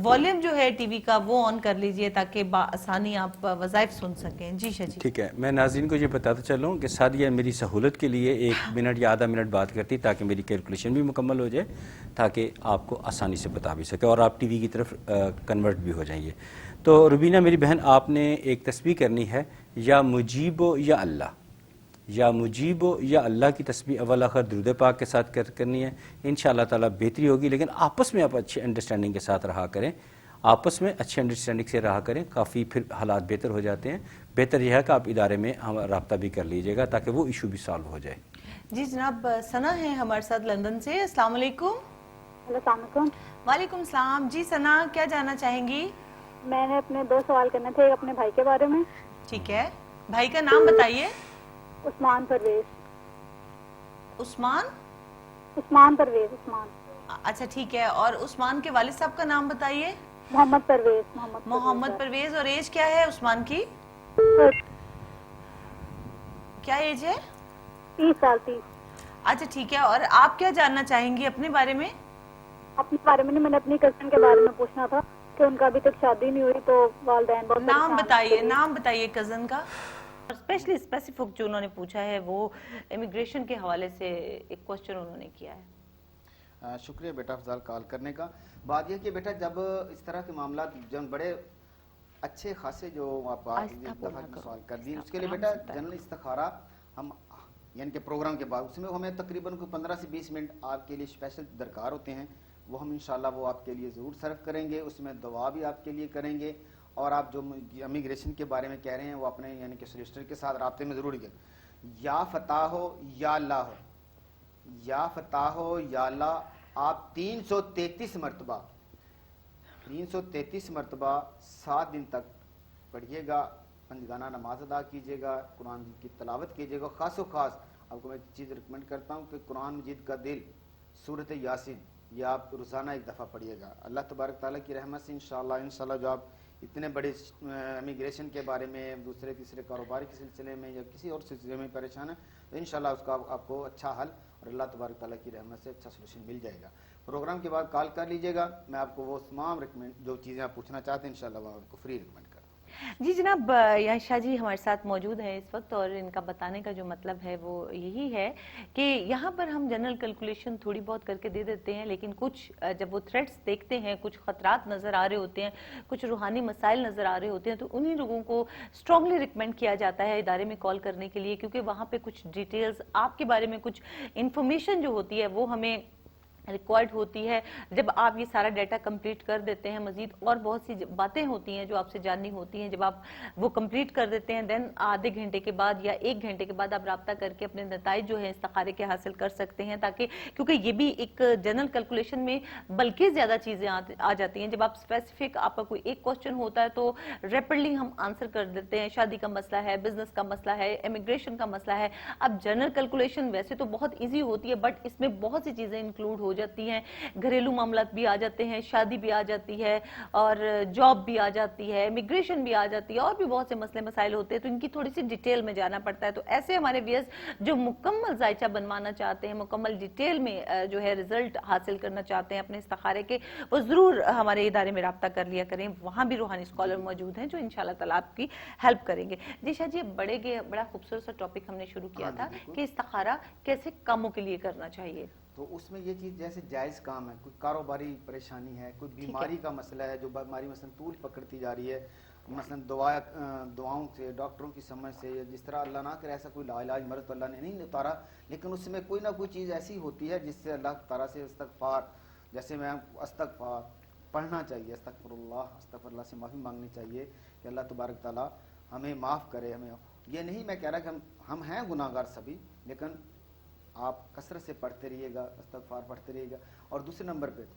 Speaker 1: والیوم جو ہے ٹی وی کا وہ آن کر لیجئے تاکہ بآسانی آپ وظائف سن سکیں. جی شاہ جی.
Speaker 2: ٹھیک ہے, میں ناظرین کو یہ بتاتا چلوں کہ سعدیہ میری سہولت کے لیے 1 منٹ یا آدھا منٹ بات کرتی تاکہ میری کیلکولیشن بھی مکمل ہو جائے, تاکہ آپ کو آسانی سے بتا بھی سکے اور آپ ٹی وی کی طرف کنورٹ بھی ہو جائیے. تو روبینہ میری بہن, آپ نے ایک تسبیح کرنی ہے, یا مجیبو یا اللہ, یا مجیبو یا اللہ کی تسبیح اول آخر درود پاک کے ساتھ کرنی ہے. انشاءاللہ تعالیٰ بہتری ہوگی, لیکن آپس میں آپ اچھے انڈرسٹینڈنگ کے ساتھ رہا کریں, آپس میں اچھے انڈرسٹینڈنگ سے رہا کریں, کافی پھر حالات بہتر ہو جاتے ہیں. بہتر یہ ہے کہ آپ ادارے میں رابطہ بھی کر لیجئے گا تاکہ وہ ایشو بھی سالو ہو جائے.
Speaker 1: جی جناب ثنا ہے ہمارے ساتھ لندن سے. السلام علیکم.
Speaker 3: السلام علیکم.
Speaker 1: وعلیکم السلام. جی ثنا, کیا جاننا چاہیں گی؟
Speaker 3: میں نے اپنے 2 سوال کرنے تھے, اپنے بھائی کے بارے میں.
Speaker 1: ٹھیک ہے, بھائی کا نام بتائیے.
Speaker 3: عثمان پرویز.
Speaker 1: عثمان
Speaker 3: پرویز. عثمان.
Speaker 1: اچھا ٹھیک ہے, اور عثمان کے والد صاحب کا نام بتائیے.
Speaker 3: मोहम्मद परवेज।
Speaker 1: मोहम्मद परवेज। और एज क्या है उस्मान की? क्या एज है?
Speaker 3: 30 साल। 30।
Speaker 1: अच्छा ठीक है। और आप क्या जानना चाहेंगी अपने बारे में?
Speaker 3: अपने बारे में नहीं, मैंने अपनी कजन के बारे में पूछना था कि उनका अभी तक शादी नहीं हुई, तो वालिदैन बहुत
Speaker 1: नाम
Speaker 3: परेशान
Speaker 1: बताइए,
Speaker 3: हैं।
Speaker 1: नाम बताइए कजन का। स्पेशली स्पेसिफिक जो उन्होंने पूछा है वो इमिग्रेशन के हवाले से एक क्वेश्चन उन्होंने किया है।
Speaker 7: शुक्रिया बेटा अफजाल कॉल करने का। बात यह कि बेटा जब इस तरह के मामला जब बड़े अच्छे खासे जो आप सवाल कर दिए, उसके लिए बेटा जनरल इस्तिखारा हम यानी कि प्रोग्राम के बाद उसमें हमें तकरीबन कोई 15 से 20 मिनट आपके लिए स्पेशल दरकार होते हैं, वो हम इंशाल्लाह वो आपके लिए ज़रूर सर्व करेंगे। उसमें दुआ भी आपके लिए करेंगे और आप जो इमिग्रेशन के बारे में कह रहे हैं वो अपने यानी कि सोलिसिटर के साथ राब्ते में ज़रूर करें। या फताह हो या अल्लाह हो, या फताह हो या अल्लाह आप 333 मरतबा 7 दिन तक पढ़िएगा, पंजगाना नमाज अदा कीजिएगा, कुरान की तलावत कीजिएगा। ख़ास आपको मैं एक चीज़ रिकमेंड करता हूँ कि कुरान मजीद का दिल सूरत यासीन या आप रोज़ाना एक दफ़ा पढ़िएगा। अल्लाह तबारक ताला की रहमत से इंशाल्लाह जो आप इतने बड़े इमिग्रेशन के बारे में, दूसरे तीसरे कारोबार के सिलसिले में या किसी और सिलसिले में परेशान है तो इंशाल्लाह उसका आपको अच्छा हल और अल्लाह तबारक ताला की रहमत से अच्छा सोल्यूशन मिल जाएगा। प्रोग्राम के बाद कॉल कर लीजिएगा, मैं आपको वो तमाम रिकमेंड जो चीज़ें आप पूछना चाहते हैं इंशाल्लाह वो आपको फ्री रिकमेंड कर।
Speaker 1: जी जनाब, याशा जी हमारे साथ मौजूद है इस वक्त और इनका बताने का जो मतलब है वो यही है कि यहाँ पर हम जनरल कैलकुलेशन थोड़ी बहुत करके दे देते हैं, लेकिन कुछ जब वो थ्रेट्स देखते हैं, कुछ खतरात नज़र आ रहे होते हैं, कुछ रूहानी मसाइल नज़र आ रहे होते हैं, तो उन्हीं लोगों को स्ट्रांगली रिकमेंड किया जाता है इदारे में कॉल करने के लिए, क्योंकि वहाँ पे कुछ डिटेल्स आपके बारे में, कुछ इंफॉर्मेशन जो होती है वो हमें रिक्वायर्ड होती है। जब आप ये सारा डाटा कंप्लीट कर देते हैं, मजीद और बहुत सी बातें होती हैं जो आपसे जाननी होती हैं, जब आप वो कंप्लीट कर देते हैं देन आधे घंटे के बाद या 1 घंटे के बाद आप राब्ता करके अपने नताइज जो है इस्तिखारे के हासिल कर सकते हैं, ताकि क्योंकि ये भी एक जनरल कैलकुलेशन में बल्कि ज़्यादा चीज़ें आ जाती हैं। जब आप स्पेसिफिक आपका कोई एक क्वेश्चन होता है तो रैपिडली हम आंसर कर देते हैं। शादी का मसला है, बिजनेस का मसला है, इमिग्रेशन का मसला है। अब जनरल कैलकुलेशन वैसे तो बहुत ईजी होती है, बट इसमें बहुत सी चीज़ें इंक्लूड हो जाती हैं, घरेलू मामलात भी आ जाते हैं, शादी भी आ जाती है और जॉब भी आ जाती है, इमिग्रेशन भी आ जाती है और भी बहुत से मसले मसाइल होते हैं, तो इनकी थोड़ी सी डिटेल में जाना पड़ता है। तो ऐसे हमारे व्यूअर्स जो मुकम्मल जायचा बनवाना चाहते हैं, मुकम्मल डिटेल में जो है रिजल्ट हासिल करना चाहते हैं अपने इस्तिखारे के, वो जरूर हमारे इदारे में राब्ता कर लिया करें। वहाँ भी रूहानी स्कॉलर मौजूद हैं जो इंशाल्लाह ताला आपकी हेल्प करेंगे। जी शाह जी, बड़ा खूबसूरत सा टॉपिक हमने शुरू किया था कि इस्तिखारा कैसे कामों के लिए करना चाहिए।
Speaker 7: तो उसमें ये चीज़ जैसे जायज़ काम है, कोई कारोबारी परेशानी है, कोई बीमारी का मसला है, जो बीमारी मसलन तूल पकड़ती जा रही है, मसलन दुआओं से, डॉक्टरों की समझ से, या जिस तरह अल्लाह ना करे ऐसा कोई लाइलाज मर्ज तो अल्लाह ने नहीं उतारा, लेकिन उसमें कोई ना कोई चीज़ ऐसी होती है जिससे अल्लाह ताला से इस्तगफार, जैसे मैं इस्तगफार पढ़ना चाहिए, अस्तगफिरुल्लाह से माफ़ी मांगनी चाहिए कि अल्लाह तबारक ताला हमें माफ़ करे। हमें ये नहीं मैं कह रहा कि हम हैं गुनाहगार सभी, लेकिन आप कसरत से पढ़ते रहिएगा, इस्तगफार पढ़ते रहिएगा। और दूसरे नंबर पे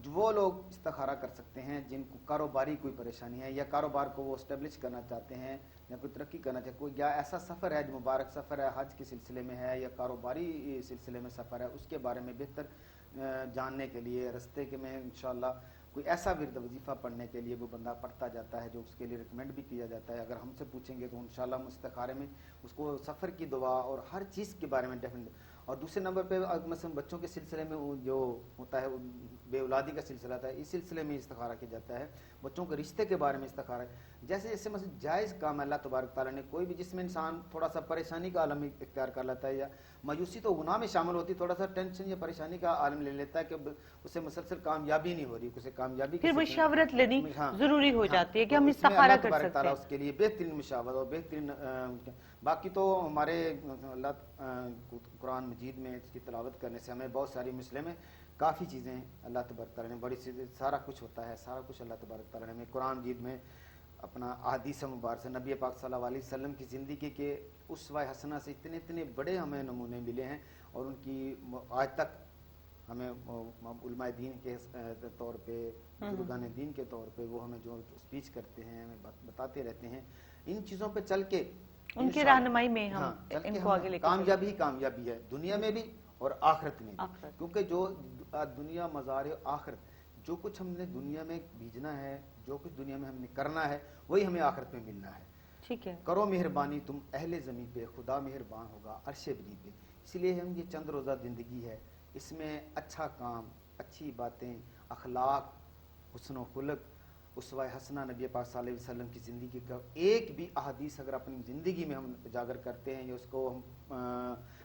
Speaker 7: वो लोग इस्तिखारा कर सकते हैं जिनको कारोबारी कोई परेशानी है या कारोबार को वो इस्टेब्लिश करना चाहते हैं या कोई तरक्की करना चाहते हैं, कोई या ऐसा सफ़र है जो मुबारक सफ़र है, हज के सिलसिले में है या कारोबारी सिलसिले में सफ़र है, उसके बारे में बेहतर जानने के लिए रस्ते के में इंशाअल्लाह कोई ऐसा विरद वजीफ़ा पढ़ने के लिए वो बंदा पढ़ता जाता है जो उसके लिए रिकमेंड भी किया जाता है। अगर हमसे पूछेंगे तो इंशाअल्लाह हम इस्तिखारे में उसको सफ़र की दुआ और हर चीज़ के बारे में डेफिनेट। और दूसरे नंबर पे मसलन बच्चों के सिलसिले में जो होता है बेऔलादी का सिलसिला था, इस सिलसिले में इस्तिखारा किया जाता है। बच्चों के रिश्ते के बारे में इस्तिखारा, जैसे जैसे मसलन जायज़ काम अल्लाह तबारक ताला ने कोई भी जिसमें इंसान थोड़ा सा परेशानी का आलम इख्तियार कर लेता है या मायूसी तो गुनाह में शामिल होती, थोड़ा सा टेंशन या परेशानी का आलम ले लेता है कि उसे मुसलसल कामयाबी नहीं हो रही, उसे कामयाबी
Speaker 1: फिर मुशावरत लेनी जरूरी हो जाती है कि हम इस्तिखारा कर सकते हैं।
Speaker 7: उसके लिए बेहतरीन मुशावरत और बेहतरीन बाकी तो हमारे अल्लाह कुरान मजीद में इसकी तलावत करने से हमें बहुत सारी मसले में काफ़ी चीज़ें अल्लाह तबारक ताला ने बड़ी चीज़ें सारा कुछ होता है, सारा कुछ अल्लाह तबारक ताला ने हमें कुरान मजीद में अपना अहादीस मुबारक से नबी पाक सल्लल्लाहु अलैहि वसल्लम की ज़िंदगी के उसवा हसना से इतने इतने बड़े हमें नमूने मिले हैं और उनकी आज तक हमें उलमाए दीन के तौर पे, बुजुर्गान दीन के तौर पे वो हमें जो स्पीच करते हैं, हमें बताते रहते हैं। इन चीज़ों पे चल के
Speaker 1: उनकी रहनुमाई में हम इनको आगे लेकर
Speaker 7: कामयाबी ही कामयाबी है दुनिया में भी और आखिरत में भी, क्योंकि जो दुनिया मज़ार आखिरत जो कुछ हमने दुनिया में भेजना है, जो कुछ दुनिया में हमने करना है, वही हमें आखिरत में मिलना है।
Speaker 1: ठीक है।
Speaker 7: करो मेहरबानी तुम अहले ज़मीं पे, खुदा मेहरबान होगा अर्शे बनी पे। इसलिए हम ये चंद रोज़ा ज़िंदगी है, इसमें अच्छा काम, अच्छी बातें, अखलाक, हुस्न खुलक, उसवा हसना नबी पाक सल्लल्लाहु अलैहि वसल्लम की ज़िंदगी का एक भी अहादीस अगर अपनी ज़िंदगी में हम उजागर करते हैं या उसको हम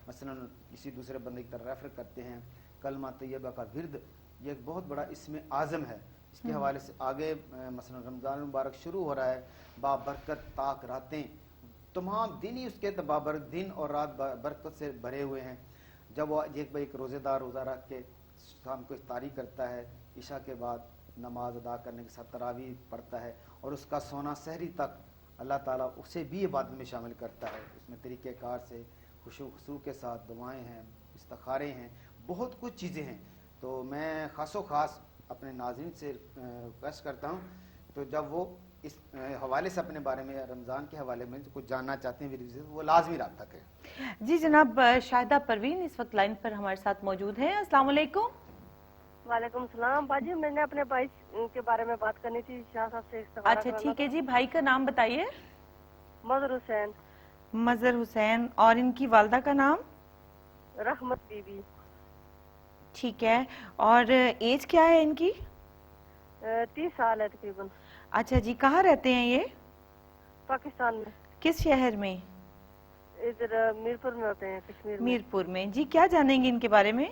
Speaker 7: मसलन किसी दूसरे बंदे की तरफ रेफर करते हैं, कलमा तैयबा का विर्द, ये एक बहुत बड़ा इसमें आज़म है। इसके हवाले से आगे मसलन रमज़ान मुबारक शुरू हो रहा है, बाबरकत ताक रातें, तमाम दिन ही उसके बाबरकत दिन और रात बरकत से भरे हुए हैं। जब वो एक रोज़ेदार रोज़ा रख के शाम को इफ्तारी करता है, इशा के बाद नमाज अदा करने के साथ तरावी पढ़ता है और उसका सोना सहरी तक अल्लाह ताला उसे भी इबादत में शामिल करता है। उसमें तरीक़ेकार से खुशू के साथ दुआएं हैं, इस्तिखारे हैं, बहुत कुछ चीज़ें हैं। तो मैं ख़ासो ख़ास अपने नाज़रीन से रिक्वेस्ट करता हूँ, तो जब वो इस हवाले से अपने बारे में रमज़ान के हवाले में कुछ जानना चाहते हैं मेरी वो लाजमी रब्ता करें।
Speaker 1: जी जनाब, शाहिदा परवीन इस वक्त लाइन पर हमारे साथ मौजूद हैं। अस्सलाम वालेकुम।
Speaker 8: वालेकुम सलाम। बाजी मैंने अपने भाई के बारे में बात करनी थी, शाह साहब से इस्तिखारा
Speaker 1: अच्छा
Speaker 8: कराना
Speaker 1: ठीक है
Speaker 8: था।
Speaker 1: जी, भाई का नाम बताइए।
Speaker 8: मजहर हुसैन।
Speaker 1: मजहर हुसैन। और इनकी वालदा का नाम?
Speaker 8: रहमत बीबी।
Speaker 1: ठीक है। और एज क्या है इनकी?
Speaker 8: 30 साल है तकरीबन।
Speaker 1: अच्छा जी, कहाँ रहते हैं ये?
Speaker 8: पाकिस्तान में।
Speaker 1: किस शहर में?
Speaker 8: इधर मीरपुर में होते हैं, कश्मीर में।
Speaker 1: मीरपुर में। जी क्या जानेंगे इनके बारे में?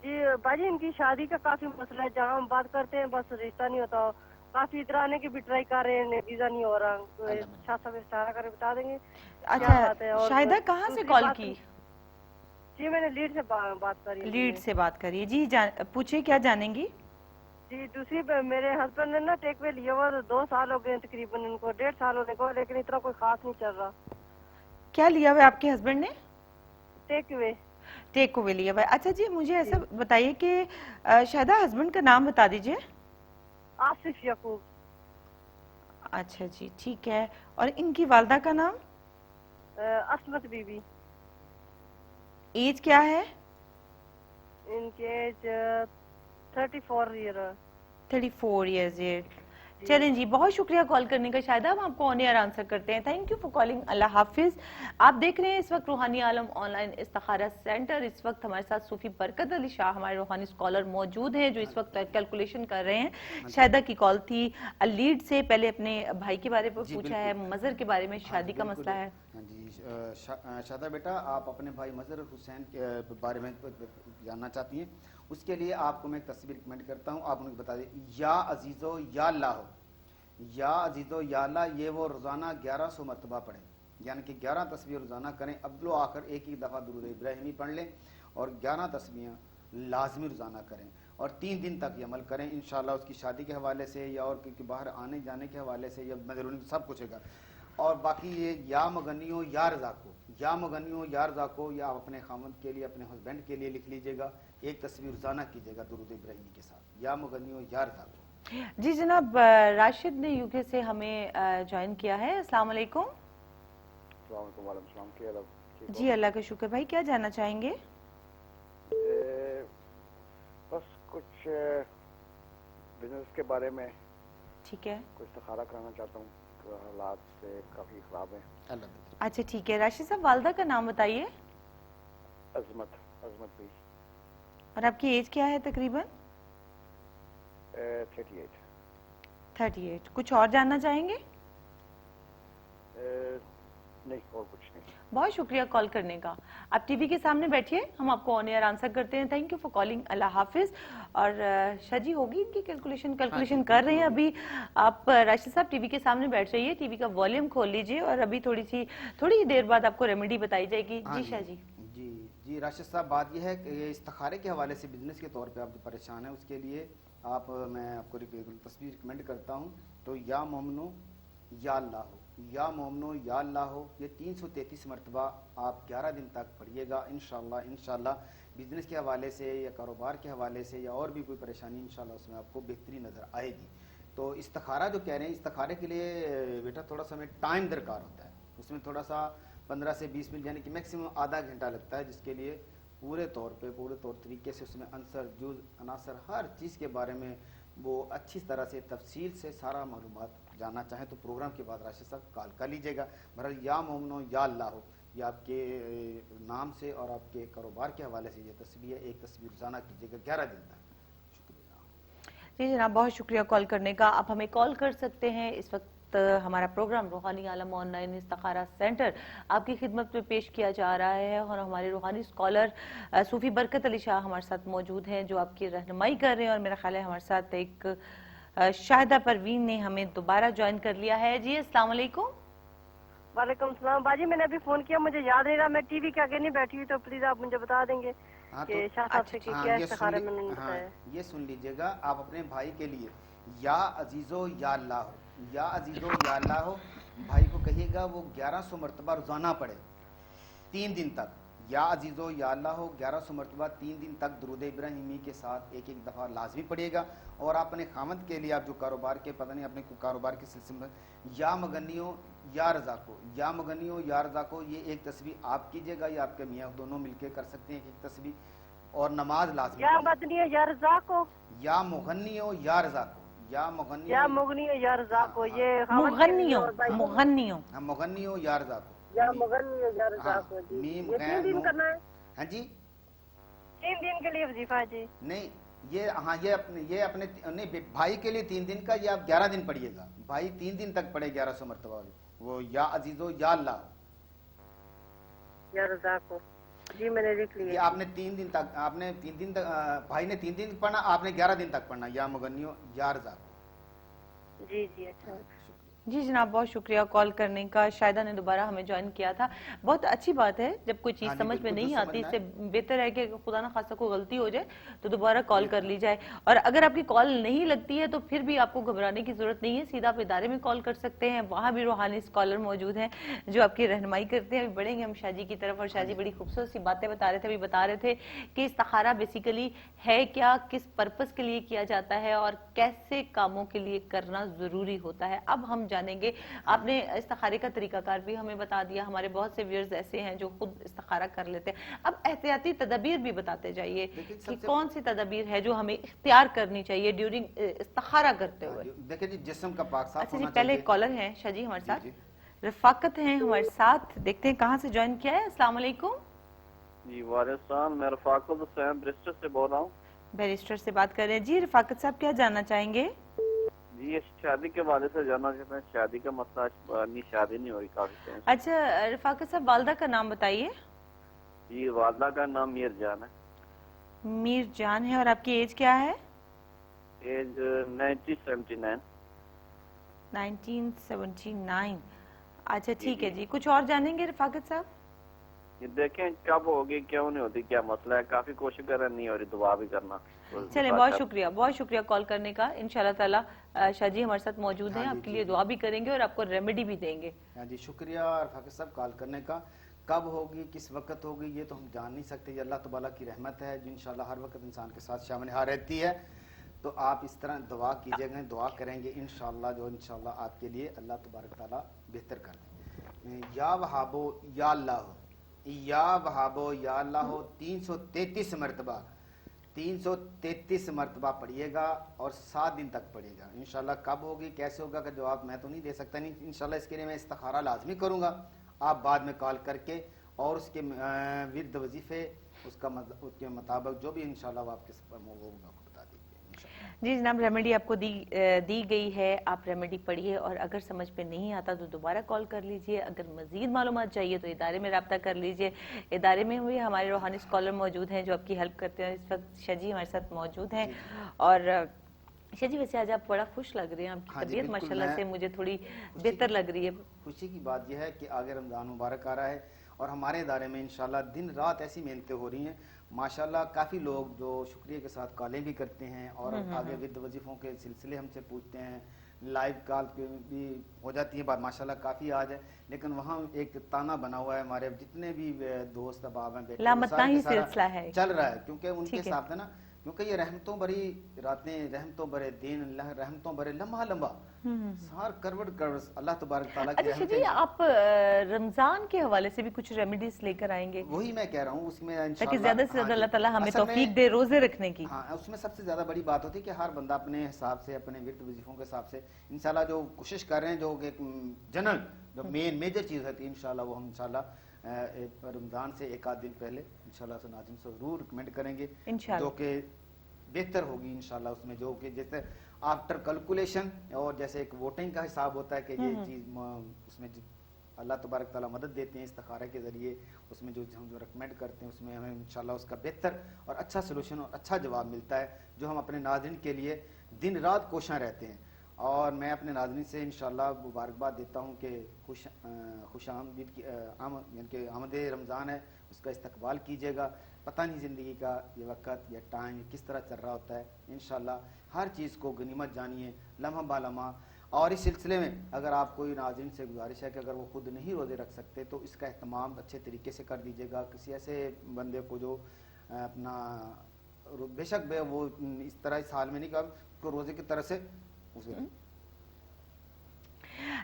Speaker 8: जी बाजी इनकी शादी का काफी मसला है, जहाँ हम बात करते हैं बस रिश्ता नहीं होता। काफी इधर आने की भी ट्राई कर रहे हैं, वीजा नहीं हो रहा। शाह साहब इस्तारा करके बता देंगे क्या बात है।
Speaker 1: अच्छा,
Speaker 8: और
Speaker 1: शाहिदा कहाँ से
Speaker 8: दूसरी
Speaker 1: कॉल
Speaker 8: बात-
Speaker 1: की?
Speaker 8: जी मैंने लीड से बात करी है।
Speaker 1: लीड से बात करिए जी। पूछिए क्या जानेंगी?
Speaker 8: जी दूसरी मेरे हस्बैंड ने ना टेक वे लिया हुआ 2 साल हो गए तकरीबन, इनको 1.5 साल होने को, लेकिन इतना कोई खास नहीं चल रहा।
Speaker 1: क्या लिया हुआ है आपके हस्बैंड ने?
Speaker 8: टेक वे।
Speaker 1: टेक ओवे लिया हुआ है। अच्छा जी, मुझे ऐसा बताइए कि शाहिदा हस्बैंड का नाम बता दीजिए।
Speaker 8: आसिफ यकूब।
Speaker 1: अच्छा जी ठीक है। और इनकी वालदा का नाम?
Speaker 8: असमत बीबी।
Speaker 1: एज क्या है?
Speaker 8: इनके एज 34 ईयर।
Speaker 1: 34 ईयर्स। चलें जी, बहुत शुक्रिया कॉल करने का। शायद हम आपको ऑन एयर आंसर करते हैं। Thank you for calling. अल्लाह हाफिज। आप देख रहे हैं इस वक्त रूहानी आलम ऑनलाइन इस्तिखारा सेंटर। इस वक्त हमारे साथ सूफी बरकत अली शाह हमारे रूहानी स्कॉलर मौजूद हैं, जो इस वक्त कैलकुलेशन कर रहे हैं। शाहिदा की कॉल थी लीड से, पहले अपने भाई के बारे में पूछा है, मजहर के बारे में, शादी का मसला है।
Speaker 7: हाँ जी, शादा बेटा आप अपने भाई मजहर हुसैन के बारे में जानना चाहती हैं, उसके लिए आपको मैं एक तस्वीर रिकमेंड करता हूँ। आप उनको बता दें, या अजीज़ो या अल्लाह, या अजीज़ो या अल्लाह, ये वो रोज़ाना 1100 मरतबा पढ़ें, यानी कि 11 तस्वीर रोज़ाना करें। अब्दुल आखिर एक ही दफ़ा दुरूद इब्राहिमी पढ़ लें और 11 तस्वीरें लाजमी रोज़ाना करें और 3 दिन तक ये अमल करें। इंशाल्लाह उसकी शादी के हवाले से या और क्योंकि बाहर आने जाने के हवाले से या मदरून सब कुछ होगा। और बाकी ये या मगनियो या रज़ाको, या मगनियो या रज़ाको, या आप अपने खामद के लिए, अपने हस्बैंड के लिए लिख लीजिएगा, एक तस्वीर रोज़ाना कीजिएगा दुरूद इब्राहिमी के साथ, या मगनियो या रज़ाको।
Speaker 1: जी जनाब, राशिद ने यूके से हमें ज्वाइन किया है। अस्सलाम वालेकुम। जी अल्लाह का शुक्र। भाई क्या जानना चाहेंगे?
Speaker 9: बस कुछ बिजनेस के बारे में
Speaker 1: ठीक है,
Speaker 9: कुछ इस्तिखारा कराना चाहता हूँ, हालात से काफी खराब हैं।
Speaker 1: अच्छा ठीक है। राशिद साहब वालदा का नाम बताइए।
Speaker 9: अजमत भी।
Speaker 1: और आपकी एज क्या है तकरीबन? 38। कुछ और जानना चाहेंगे?
Speaker 9: नहीं, और कुछ नहीं।
Speaker 1: बहुत शुक्रिया कॉल करने का। आप टीवी के सामने बैठिए, हम आपको ऑन एयर आंसर करते हैं। Thank you for calling. अल्लाह हाफिज। और शाजी होगी इनकी कैलकुलेशन कर रहे हैं अभी। आप राशिद साहब टीवी के सामने बैठ जाइए, टीवी का वॉल्यूम खोल लीजिए और अभी थोड़ी देर बाद आपको रेमेडी बताई जाएगी। जी शाजी।
Speaker 7: जी राशिद साहब, बात यह है कि ये इस्तिखारे के हवाले से बिजनेस के तौर पे आप जो परेशान हैं उसके लिए मैं आपको तस्वीर रिकमेंड करता हूँ। तो या मोमनो या अल्लाह हो, या मोमनो या अल्लाह हो, ये 333 मरतबा आप 11 दिन तक पढ़िएगा। इंशाल्लाह बिजनेस के हवाले से या कारोबार के हवाले से या और भी कोई परेशानी इंशाल्लाह उसमें आपको बेहतरी नज़र आएगी। तो इस्तिखारा जो कह रहे हैं, इस्तिखारे के लिए बेटा थोड़ा सा हमें टाइम दरकार होता है, उसमें थोड़ा सा 15 से 20 मिनट यानी कि मैक्सिमम आधा घंटा लगता है, जिसके लिए पूरे तौर तरीके से उसमें अंसर जुज़ अनासर हर चीज़ के बारे में वो अच्छी तरह से तफसील से सारा मालूमात जानना चाहें तो प्रोग्राम के बाद राशिद साहब कॉल कर लीजिएगा। बहरहाल या मोमनो या अल्लाह हो, ये आपके नाम से और आपके कारोबार के हवाले से ये तस्वीर है, एक तस्वीर रोज़ाना कीजिएगा 11 दिन तक।
Speaker 1: जी जनाब, बहुत शुक्रिया कॉल करने का। आप हमें कॉल कर सकते हैं। इस वक्त हमारा प्रोग्राम रूहानी आलम ऑनलाइन इस्तिखारा सेंटर आपकी खिदमत में पेश किया जा रहा है और हमारे रूहानी स्कॉलर सूफी बरकत अली शाह हमारे साथ मौजूद हैं जो आपकी रहनुमाई कर रहे हैं। और मेरा ख्याल है हमारे साथ एक शाहिदा परवीन ने हमें दोबारा ज्वाइन कर लिया है। जी अस्सलाम वालेकुम।
Speaker 8: वालेकुम सलाम। बाजी मैंने अभी फोन किया, मुझे याद नहीं रहा, मैं टीवी के आगे नहीं बैठी हुई, तो प्लीज आप मुझे बता देंगे कि शाह साहब से क्या इस्तिखारा में उन्होंने बताया।
Speaker 7: ये सुन लीजिएगा, आप अपने भाई के लिए या अजीजो या अल्लाह हो, या अजीजो या अल्लाह हो भाई को कहिएगा वो 1100 मरतबा रोजाना पढ़े 3 दिन तक। या अजीजो या अल्लाह हो 1100 मरतबा 3 दिन तक दुरूद इब्राहिमी के साथ एक एक दफ़ा लाजमी पढ़िएगा। और अपने खामद के लिए, आप जो कारोबार के पता नहीं अपने कारोबार के सिलसिले में, या मगनियो या रज़ाको, या मगनियो या रज़ाको, ये एक तस्वीर आप कीजिएगा या आपके मियाँ दोनों मिलकर कर सकते हैं एक तस्वीर। और नमाज लाजमी,
Speaker 8: या मगनियो या रज़ाको,
Speaker 7: या मुगन्नियो या रज़ाको, या मुगन्नियो
Speaker 8: या मुगनियो या रज़ाको, ये
Speaker 1: मुगन्नियो मुगन्नियो
Speaker 7: मुगन्नियो या रज़ाको,
Speaker 8: या मुगन्नियो या रज़ाको जी।
Speaker 7: मीम
Speaker 8: ये 3 दिन करना है?
Speaker 7: हाँ जी,
Speaker 8: 3 दिन के लिए वजीफा है जी?
Speaker 7: नहीं ये हाँ ये अपने नहीं भाई के लिए 3 दिन का, ये आप 11 दिन पढ़िएगा। भाई 3 दिन तक पढ़े 1100 मरतबा वाली वो या अजीजो या अल्लाह
Speaker 8: या रज़ाको जी, मैंने लिख लिया।
Speaker 7: ये आपने 3 दिन तक, आपने 3 दिन तक, भाई ने 3 दिन पढ़ना, आपने 11 दिन तक पढ़ना, या मुगन्नियो या रज़ाको।
Speaker 8: जी जी अच्छा।
Speaker 1: जी जनाब, बहुत शुक्रिया कॉल करने का। शायदा ने दोबारा हमें ज्वाइन किया था। बहुत अच्छी बात है, जब कोई चीज़ समझ में नहीं आती, इससे बेहतर है कि खुदा ना खासा कोई गलती हो जाए तो दोबारा कॉल कर ली जाए। और अगर आपकी कॉल नहीं लगती है तो फिर भी आपको घबराने की जरूरत नहीं है, सीधा आप इदारे में कॉल कर सकते हैं, वहाँ भी रूहानी स्कॉलर मौजूद हैं जो आपकी रहनुमाई करते हैं। अभी बढ़ेंगे हम शाहजी की तरफ, और शाहजी बड़ी खूबसूरत सी बातें बता रहे थे, अभी बता रहे थे कि इस्तिखारा बेसिकली है क्या, किस पर्पस के लिए किया जाता है और कैसे कामों के लिए करना जरूरी होता है। अब हम जानेंगे, आपने इस्तिखारे का तरीकाकार भी हमें बता दिया। हमारे बहुत से व्यूअर्स ऐसे हैं जो खुद इस्तिखारा कर लेते हैं। अब एहतियाती तदबीर भी बताते जाइए कि कौन सी तदबीर है जो हमें इख्तियार करनी चाहिए ड्यूरिंग इस्तिखारा करते हुए।
Speaker 7: देखिए जी, जिस्म का पाक साफ
Speaker 1: अच्छा जी,
Speaker 7: होना
Speaker 1: पहले
Speaker 7: चाहिए।
Speaker 1: कॉलर हैं शाहजी हमारे साथ, रफाकत हैं हमारे साथ, देखते हैं कहाँ से ज्वाइन किया है। अस्सलाम वालेकुम।
Speaker 9: जी वालेकुम, मैं रफाकत हुसैन ब्रिस्टल से बोल रहा हूँ।
Speaker 1: बैरिस्टर से बात कर रहे हैं जी। रफाकत साहब क्या जानना चाहेंगे?
Speaker 9: जी ये शादी के बारे से जानना चाहते हैं, शादी का मसला, नहीं शादी नहीं हो रही काफी टाइम से।
Speaker 1: अच्छा रफाकत साहब, वालदा का नाम बताइए।
Speaker 9: जी वालदा का नाम मीर जान है।
Speaker 1: मीर जान है, और आपकी एज क्या है?
Speaker 9: एज 1979।
Speaker 1: 1979। अच्छा ठीक है जी, कुछ और जानेंगे रफाकत साहब?
Speaker 9: ये देखें कब होगी, क्यों नहीं होती, क्या मसला है, काफी कोशिश कर रहे, नहीं हो रही, दुआ भी करना।
Speaker 1: चले, बहुत शुक्रिया कॉल करने का। इंशाल्लाह ताला शाहजी हमारे साथ मौजूद हैं, आपके लिए दुआ भी करेंगे और आपको रेमेडी भी देंगे।
Speaker 7: हाँ जी, शुक्रिया रफाकत साहब कॉल करने का। कब होगी, किस वक्त होगी, ये तो हम जान नहीं सकते। ये अल्लाह तबाला की रहमत है जो इंशाल्लाह हर वक्त इंसान के साथ शामिल रहती है। तो आप इस तरह दुआ कीजिएगा, दुआ करेंगे इंशाल्लाह, जो इंशाल्लाह आपके लिए अल्लाह तबारक ताला बेहतर कर दे। या वहाबो या अल्लाह हो, या वहाबो या अल्लाह हो 333 मरतबा 333 मरतबा पढ़िएगा और 7 दिन तक पढ़िएगा। इंशाल्लाह कब होगी, कैसे होगा का जवाब मैं तो नहीं दे सकता, नहीं इंशाल्लाह इसके लिए मैं इस्तिखारा लाजमी करूँगा। आप बाद में कॉल करके और उसके विर्द वजीफे उसके मुताबिक जो भी इंशाल्लाह वो आपके होगा बता दीजिए।
Speaker 1: जी जनाब, रेमेडी आपको दी गई है, आप रेमेडी पढ़िए और अगर समझ पे नहीं आता तो दोबारा कॉल कर लीजिए। अगर मजीद मालूमात चाहिए तो इदारे में रब्ता कर लीजिए। इदारे में हुए हमारे रूहानी स्कॉलर मौजूद हैं जो आपकी हेल्प करते हैं। इस वक्त शाहजी हमारे साथ मौजूद हैं। और शाहजी वैसे आज आप बड़ा खुश लग रहे हैं, आपकी तबीयत माशाल्लाह से मुझे थोड़ी बेहतर लग रही है।
Speaker 7: खुशी की बात यह है कि आगे रमज़ान मुबारक आ रहा है और हमारे इदारे में इंशाल्लाह दिन रात ऐसी मेहनतें हो रही हैं माशाल्लाह। काफ़ी लोग जो शुक्रिया के साथ कॉलें भी करते हैं और आगे विद वजीफ़ों के सिलसिले हमसे पूछते हैं, लाइव कॉल भी हो जाती है बात माशाल्लाह काफ़ी आज है। लेकिन वहाँ एक ताना बना हुआ है, हमारे जितने भी दोस्त अहबाब हैं
Speaker 1: सिलसिला है
Speaker 7: चल रहा है, क्योंकि उनके साथ है ना, क्योंकि ये रहमतों भरी रातें, रहमतों भरे दिन, रहमतों भरे लम्हा हर करवट करवट अल्लाह तबारक तआला की
Speaker 1: अच्छा
Speaker 7: रहमत
Speaker 1: जी,
Speaker 7: है।
Speaker 1: आप रमजान के हवाले से भी कुछ रेमेडीज लेकर आएंगे
Speaker 7: वही मैं कह रहा हूँ, उसमें
Speaker 1: ताकि
Speaker 7: इंशाल्लाह
Speaker 1: ज्यादा से ज्यादा अल्लाह ताला हमें तौफीक दे रोजे रखने की।
Speaker 7: हाँ, उसमें सबसे ज्यादा बड़ी बात होती है कि हर बंदा अपने हिसाब से, अपने विर्द वजीफों के हिसाब से इंशाल्लाह जो कोशिश कर रहे हैं, जो जनरल जो मेजर चीज होती है, इंशाल्लाह वो हम इंशाल्लाह रमजान से एक आध दिन पहले इंशाल्लाह से नाज़रीन से जरूर रिकमेंड करेंगे, जो कि बेहतर होगी इंशाल्लाह। उसमें जो कि जैसे आफ्टर कैलकुलेशन और जैसे एक वोटिंग का हिसाब होता है कि ये चीज उसमें अल्लाह तबारक ताला मदद देते हैं इस्तिखारा के जरिए, उसमें जो हम जो रिकमेंड करते हैं उसमें हमें इंशाल्लाह उसका बेहतर और अच्छा सोल्यूशन और अच्छा जवाब मिलता है, जो हम अपने नाज़रीन के लिए दिन रात कोशां रहते हैं। और मैं अपने नाज़रीन से इंशाल्लाह मुबारकबाद देता हूँ कि खुश आमदीद की यानी कि आमद रमज़ान है, उसका इस्तकबाल कीजिएगा। पता नहीं ज़िंदगी का ये वक्त या टाइम किस तरह चल रहा होता है, इंशाल्लाह हर चीज़ को गनीमत जानिए लम्हा बालम्हा। और इस सिलसिले में अगर आप कोई नाज़रीन से गुजारिश है कि अगर वो खुद नहीं रोज़े रख सकते तो इसका एहतमाम अच्छे तरीके से कर दीजिएगा, किसी ऐसे बंदे को जो अपना बेशक वो इस तरह इस हाल में नहीं कर रोज़े की तरह से उसे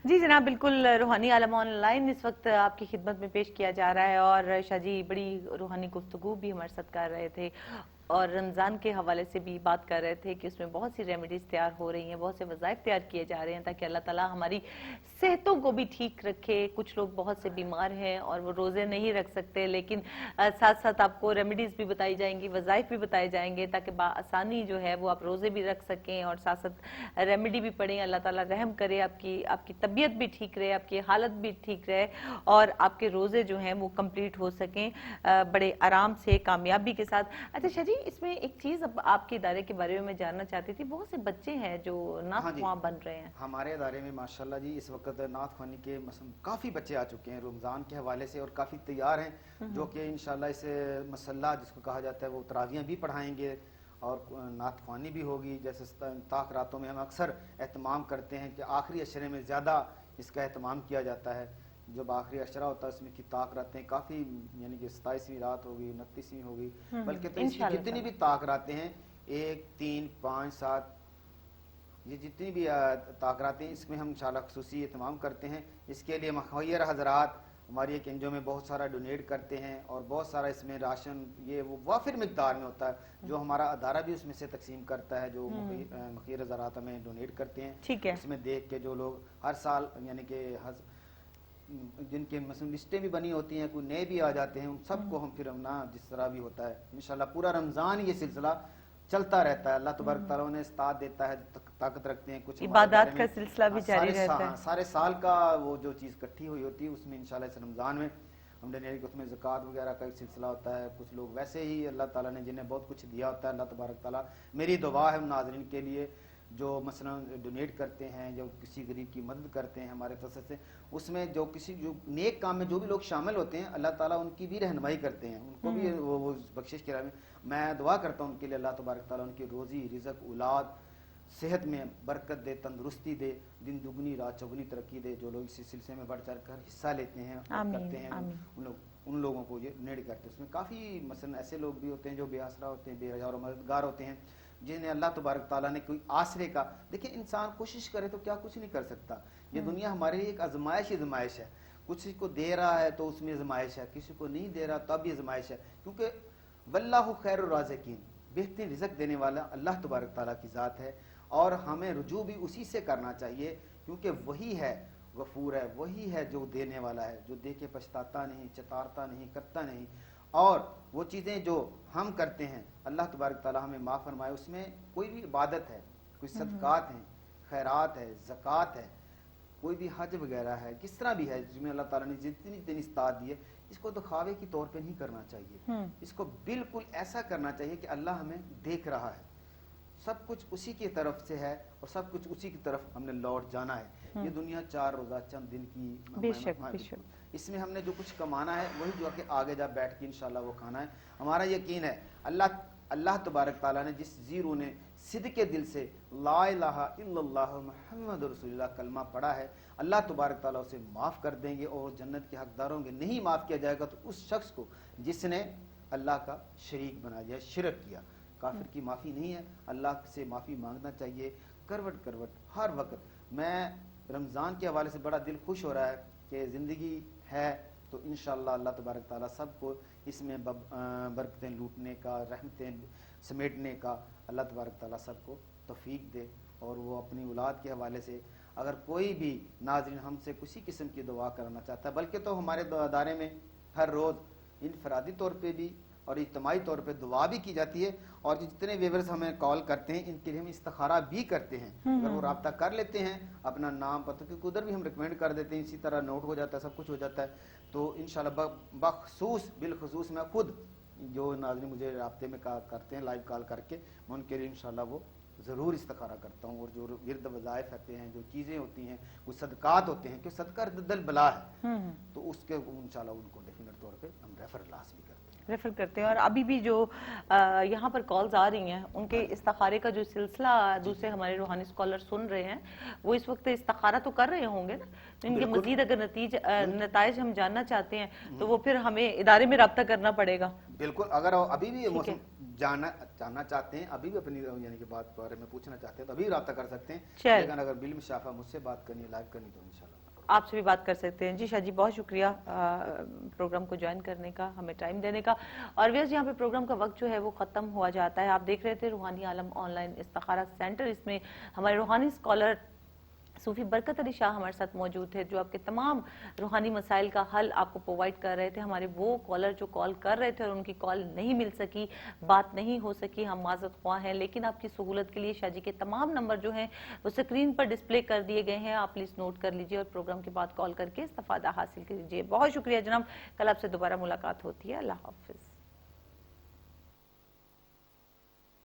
Speaker 1: जी जनाब, बिल्कुल रूहानी आलम ऑनलाइन इस वक्त आपकी खिदमत में पेश किया जा रहा है और शाह जी बड़ी रूहानी गुफ्तगू भी हमारे साथ कर रहे थे और रमज़ान के हवाले से भी बात कर रहे थे कि उसमें बहुत सी रेमेडीज़ तैयार हो रही हैं, बहुत से वज़ाइफ तैयार किए जा रहे हैं ताकि अल्लाह ताला हमारी सेहतों को भी ठीक रखे। कुछ लोग बहुत से बीमार हैं और वो रोज़े नहीं रख सकते, लेकिन साथ साथ आपको रेमेडीज़ भी बताई जाएंगी, वज़ाइफ भी बताए जाएंगे ताकि आसानी जो है वो आप रोज़े भी रख सकें और साथ साथ रेमेडी भी पढ़ें। अल्लाह ताला रहम करे, आपकी तबीयत भी ठीक रहे, आपकी हालत भी ठीक रहे और आपके रोज़े जो हैं वो कंप्लीट हो सकें बड़े आराम से, कामयाबी के साथ। अच्छा शाह जी, इसमें एक चीज अब आपके इदारे के बारे में मैं जानना चाहती थी, बहुत से बच्चे हैं जो नात ख्वां बन रहे हैं
Speaker 7: हमारे इदारे में माशाल्लाह जी। इस वक्त नात ख्वानी के काफ़ी बच्चे आ चुके हैं रमज़ान के हवाले से और काफ़ी तैयार हैं, जो कि इंशाल्लाह इस मसल्ला जिसको कहा जाता है वो तरावियाँ भी पढ़ाएंगे और नात ख्वानी भी होगी। जैसे ताक रातों में हम अक्सर एहतमाम करते हैं कि आखिरी अशरे में ज़्यादा इसका एहतमाम किया जाता है। जब आखिरी अशरा होता है उसमें की ताक रातें काफ़ी, यानी कि 27वीं रात होगी, 29वीं होगी, बल्कि तो इसकी जितनी भी ताक रातें हैं 1, 3, 5, 7 ये जितनी भी ताक रातें इसमें हम इंशाल्लाह खुसूसी एहतमाम करते हैं। इसके लिए मुखय्यर हज़रात हमारी एक एनजीओ में बहुत सारा डोनेट करते हैं और बहुत सारा इसमें राशन ये वो वाफिर मिकदार में होता है, जो हमारा अदारा भी उसमें से तकसीम करता है, जो मुखय्यर हज़रात हमें डोनेट करते हैं।
Speaker 1: ठीक है,
Speaker 7: इसमें देख के जो लोग हर साल यानी कि जिनके मसलन लिस्टें भी बनी होती हैं, कोई नए भी आ जाते हैं, उन सबको हम फिर ना जिस तरह भी होता है इंशाल्लाह पूरा रमज़ान ये सिलसिला चलता रहता है। अल्लाह तबारक तआला ने इस्तात देता है, ताकत रखते हैं, कुछ
Speaker 1: इबादत का सिलसिला भी जारी रहता है।
Speaker 7: सारे साल का वो जो चीज़ इकट्ठी हुई होती है उसमें इंशाल्लाह इस रमज़ान में हमने उसमें ज़कात वगैरह का एक सिलसिला होता है। कुछ लोग वैसे ही अल्लाह ताला ने जिन्हें बहुत कुछ दिया होता है, अल्लाह तबारक तआला मेरी दुआ है नाज़रीन के लिए जो मसलन डोनेट करते हैं, जो किसी गरीब की मदद करते हैं हमारे तरफ से, उसमें जो किसी जो नेक काम में जो भी लोग शामिल होते हैं अल्लाह ताला उनकी भी रहनुमाई करते हैं, उनको भी वो बख्शिश के राह में मैं दुआ करता हूँ उनके लिए अल्लाह तबारक ताला उनकी रोज़ी रिज़्क औलाद सेहत में बरकत दे, तंदुरुस्ती दे, दिन दुगनी रात चौगुनी तरक्की दे। जो लोग इस सिलसिले में बढ़ चढ़ कर हिस्सा लेते हैं करते हैं उन लोगों को ये डोनेट करते हैं। उसमें काफ़ी मसलन ऐसे लोग भी होते हैं जो बेआसरा होते हैं, बेरजा और मददगार होते हैं, जिन्हें अल्लाह तबारक ताला ने कोई आसरे का। देखिए इंसान कोशिश करे तो क्या कुछ नहीं कर सकता। ये दुनिया हमारे लिए एक आजमाइश ही आजमाइश है, किसी को दे रहा है तो उसमें आजमाइश है, किसी को नहीं दे रहा तब भी आजमाइश है, क्योंकि वल्लाहु खैरुर राज़िकीन, बेहतरीन रिज़्क देने वाला अल्लाह तबारक ताला की ज़ात है और हमें रुजू भी उसी से करना चाहिए, क्योंकि वही है गफूर है, वही है जो देने वाला है, जो दे के पछताता नहीं, चतारता नहीं, करता नहीं। और वो चीज़ें जो हम करते हैं अल्लाह तबारक ताला हमें माफ़ फरमाए, उसमें कोई भी इबादत है, कोई सदक़ात हैं, खैरात है, ज़कात है, कोई भी हज वगैरह है, किस तरह भी है जिसमें अल्लाह ताला ने जितनी दिन इस्तात दी है, इसको दिखावे के तौर पे नहीं करना चाहिए। इसको बिल्कुल ऐसा करना चाहिए कि अल्लाह हमें देख रहा है, सब कुछ उसी की तरफ से है और सब कुछ उसी की तरफ हमने लौट जाना है। ये दुनिया 4 रोज़ा चंद दिन की, बेशक इसमें हमने जो कुछ कमाना है वही जो आगे जा बैठ के इंशाल्लाह वो खाना है। हमारा यकीन है अल्लाह तबारक ताला ने जिस जीरो ने सिद्ध के दिल से ला इलाहा इल्लल्लाह मुहम्मद रसूलुल्लाह कलमा पढ़ा है, अल्लाह तबारक ताला उसे माफ़ कर देंगे और जन्नत के हकदार होंगे। नहीं माफ़ किया जाएगा तो उस शख्स को जिसने अल्लाह का शरीक बना दिया, शिरक किया, काफिर की माफ़ी नहीं है। अल्लाह से माफ़ी मांगना चाहिए करवट करवट हर वक्त। میں رمضان کے حوالے سے بڑا دل خوش ہو رہا ہے کہ زندگی ہے تو انشاءاللہ اللہ تبارک تعالیٰ سب کو اس میں برکتیں لوٹنے کا، رحمتیں سمیٹنے کا اللہ تبارک تعالیٰ سب کو توفیق دے. اور وہ اپنی اولاد کے حوالے سے اگر کوئی بھی ناظرین ہم سے کسی قسم کی دعا کرنا چاہتا ہے، بلکہ تو ہمارے ادارے میں ہر روز انفرادی طور پہ بھی اور اجتماعی طور پہ دعا بھی کی جاتی ہے، اور جتنے ویورز ہمیں کال کرتے ہیں ان کے لیے ہم استخارہ بھی کرتے ہیں. اگر وہ رابطہ کر لیتے ہیں اپنا نام پتہ کیونکہ ادھر بھی ہم ریکمینڈ کر دیتے ہیں، اسی طرح نوٹ ہو جاتا ہے، سب کچھ ہو جاتا ہے. تو انشاءاللہ بالخصوص میں خود جو ناظرین مجھے رابطے میں کرتے ہیں لائیو کال کر کے، میں ان کے لیے انشاءاللہ وہ ضرور استخارہ کرتا ہوں. اور جو ورد وظائف ہوتے ہیں، جو چیزیں ہوتی ہیں، کچھ صدقات ہوتے ہیں، کہ صدقہ دل بلا ہے، تو اس کے انشاءاللہ ان کو ڈیفینیٹ طور پہ ہم ریفر کرتے ہیں.
Speaker 1: اور ابھی بھی جو یہاں پر کالز آ رہی ہیں ان کے استخارے کا جو سلسلہ دوسرے ہمارے روحانی اسکالر سن رہے ہیں، وہ اس وقت استخارہ تو کر رہے ہوں گے نا، تو ان کے مزید اگر نتائج ہم جاننا چاہتے ہیں تو وہ پھر ہمیں ادارے میں رابطہ کرنا پڑے گا.
Speaker 7: بالکل، اگر ابھی بھی موسم جاننا چاہتے ہیں، ابھی بھی اپنی یعنی کہ بات بارے میں پوچھنا چاہتے ہیں تو ابھی رابطہ کر سکتے ہیں. لیکن اگر بل مشافہ مجھ سے بات کرنی، لائیو کرنی، تو انشاءاللہ
Speaker 1: آپ سے بھی بات کر سکتے ہیں. جی شاہ جی، بہت شکریہ پروگرام کو جوائن کرنے کا، ہمیں ٹائم دینے کا. اور ویس یہاں پہ پروگرام کا وقت جو ہے وہ ختم ہوا جاتا ہے. آپ دیکھ رہے تھے روحانی عالم آن لائن استخارہ سینٹر. اس میں ہمارے روحانی اسکالر صوفی برکت علی شاہ ہمارے ساتھ موجود تھے، جو آپ کے تمام روحانی مسائل کا حل آپ کو پرووائڈ کر رہے تھے. ہمارے وہ کالر جو کال کر رہے تھے اور ان کی کال نہیں مل سکی، بات نہیں ہو سکی، ہم معذرت خواہ ہیں. لیکن آپ کی سہولت کے لیے شاہ جی کے تمام نمبر جو ہیں وہ اسکرین پر ڈسپلے کر دیے گئے ہیں. آپ پلیز نوٹ کر لیجئے اور پروگرام کے بعد کال کر کے استفادہ حاصل کیجئے. بہت شکریہ جناب. کل آپ سے دوبارہ ملاقات ہوتی ہے. اللہ حافظ.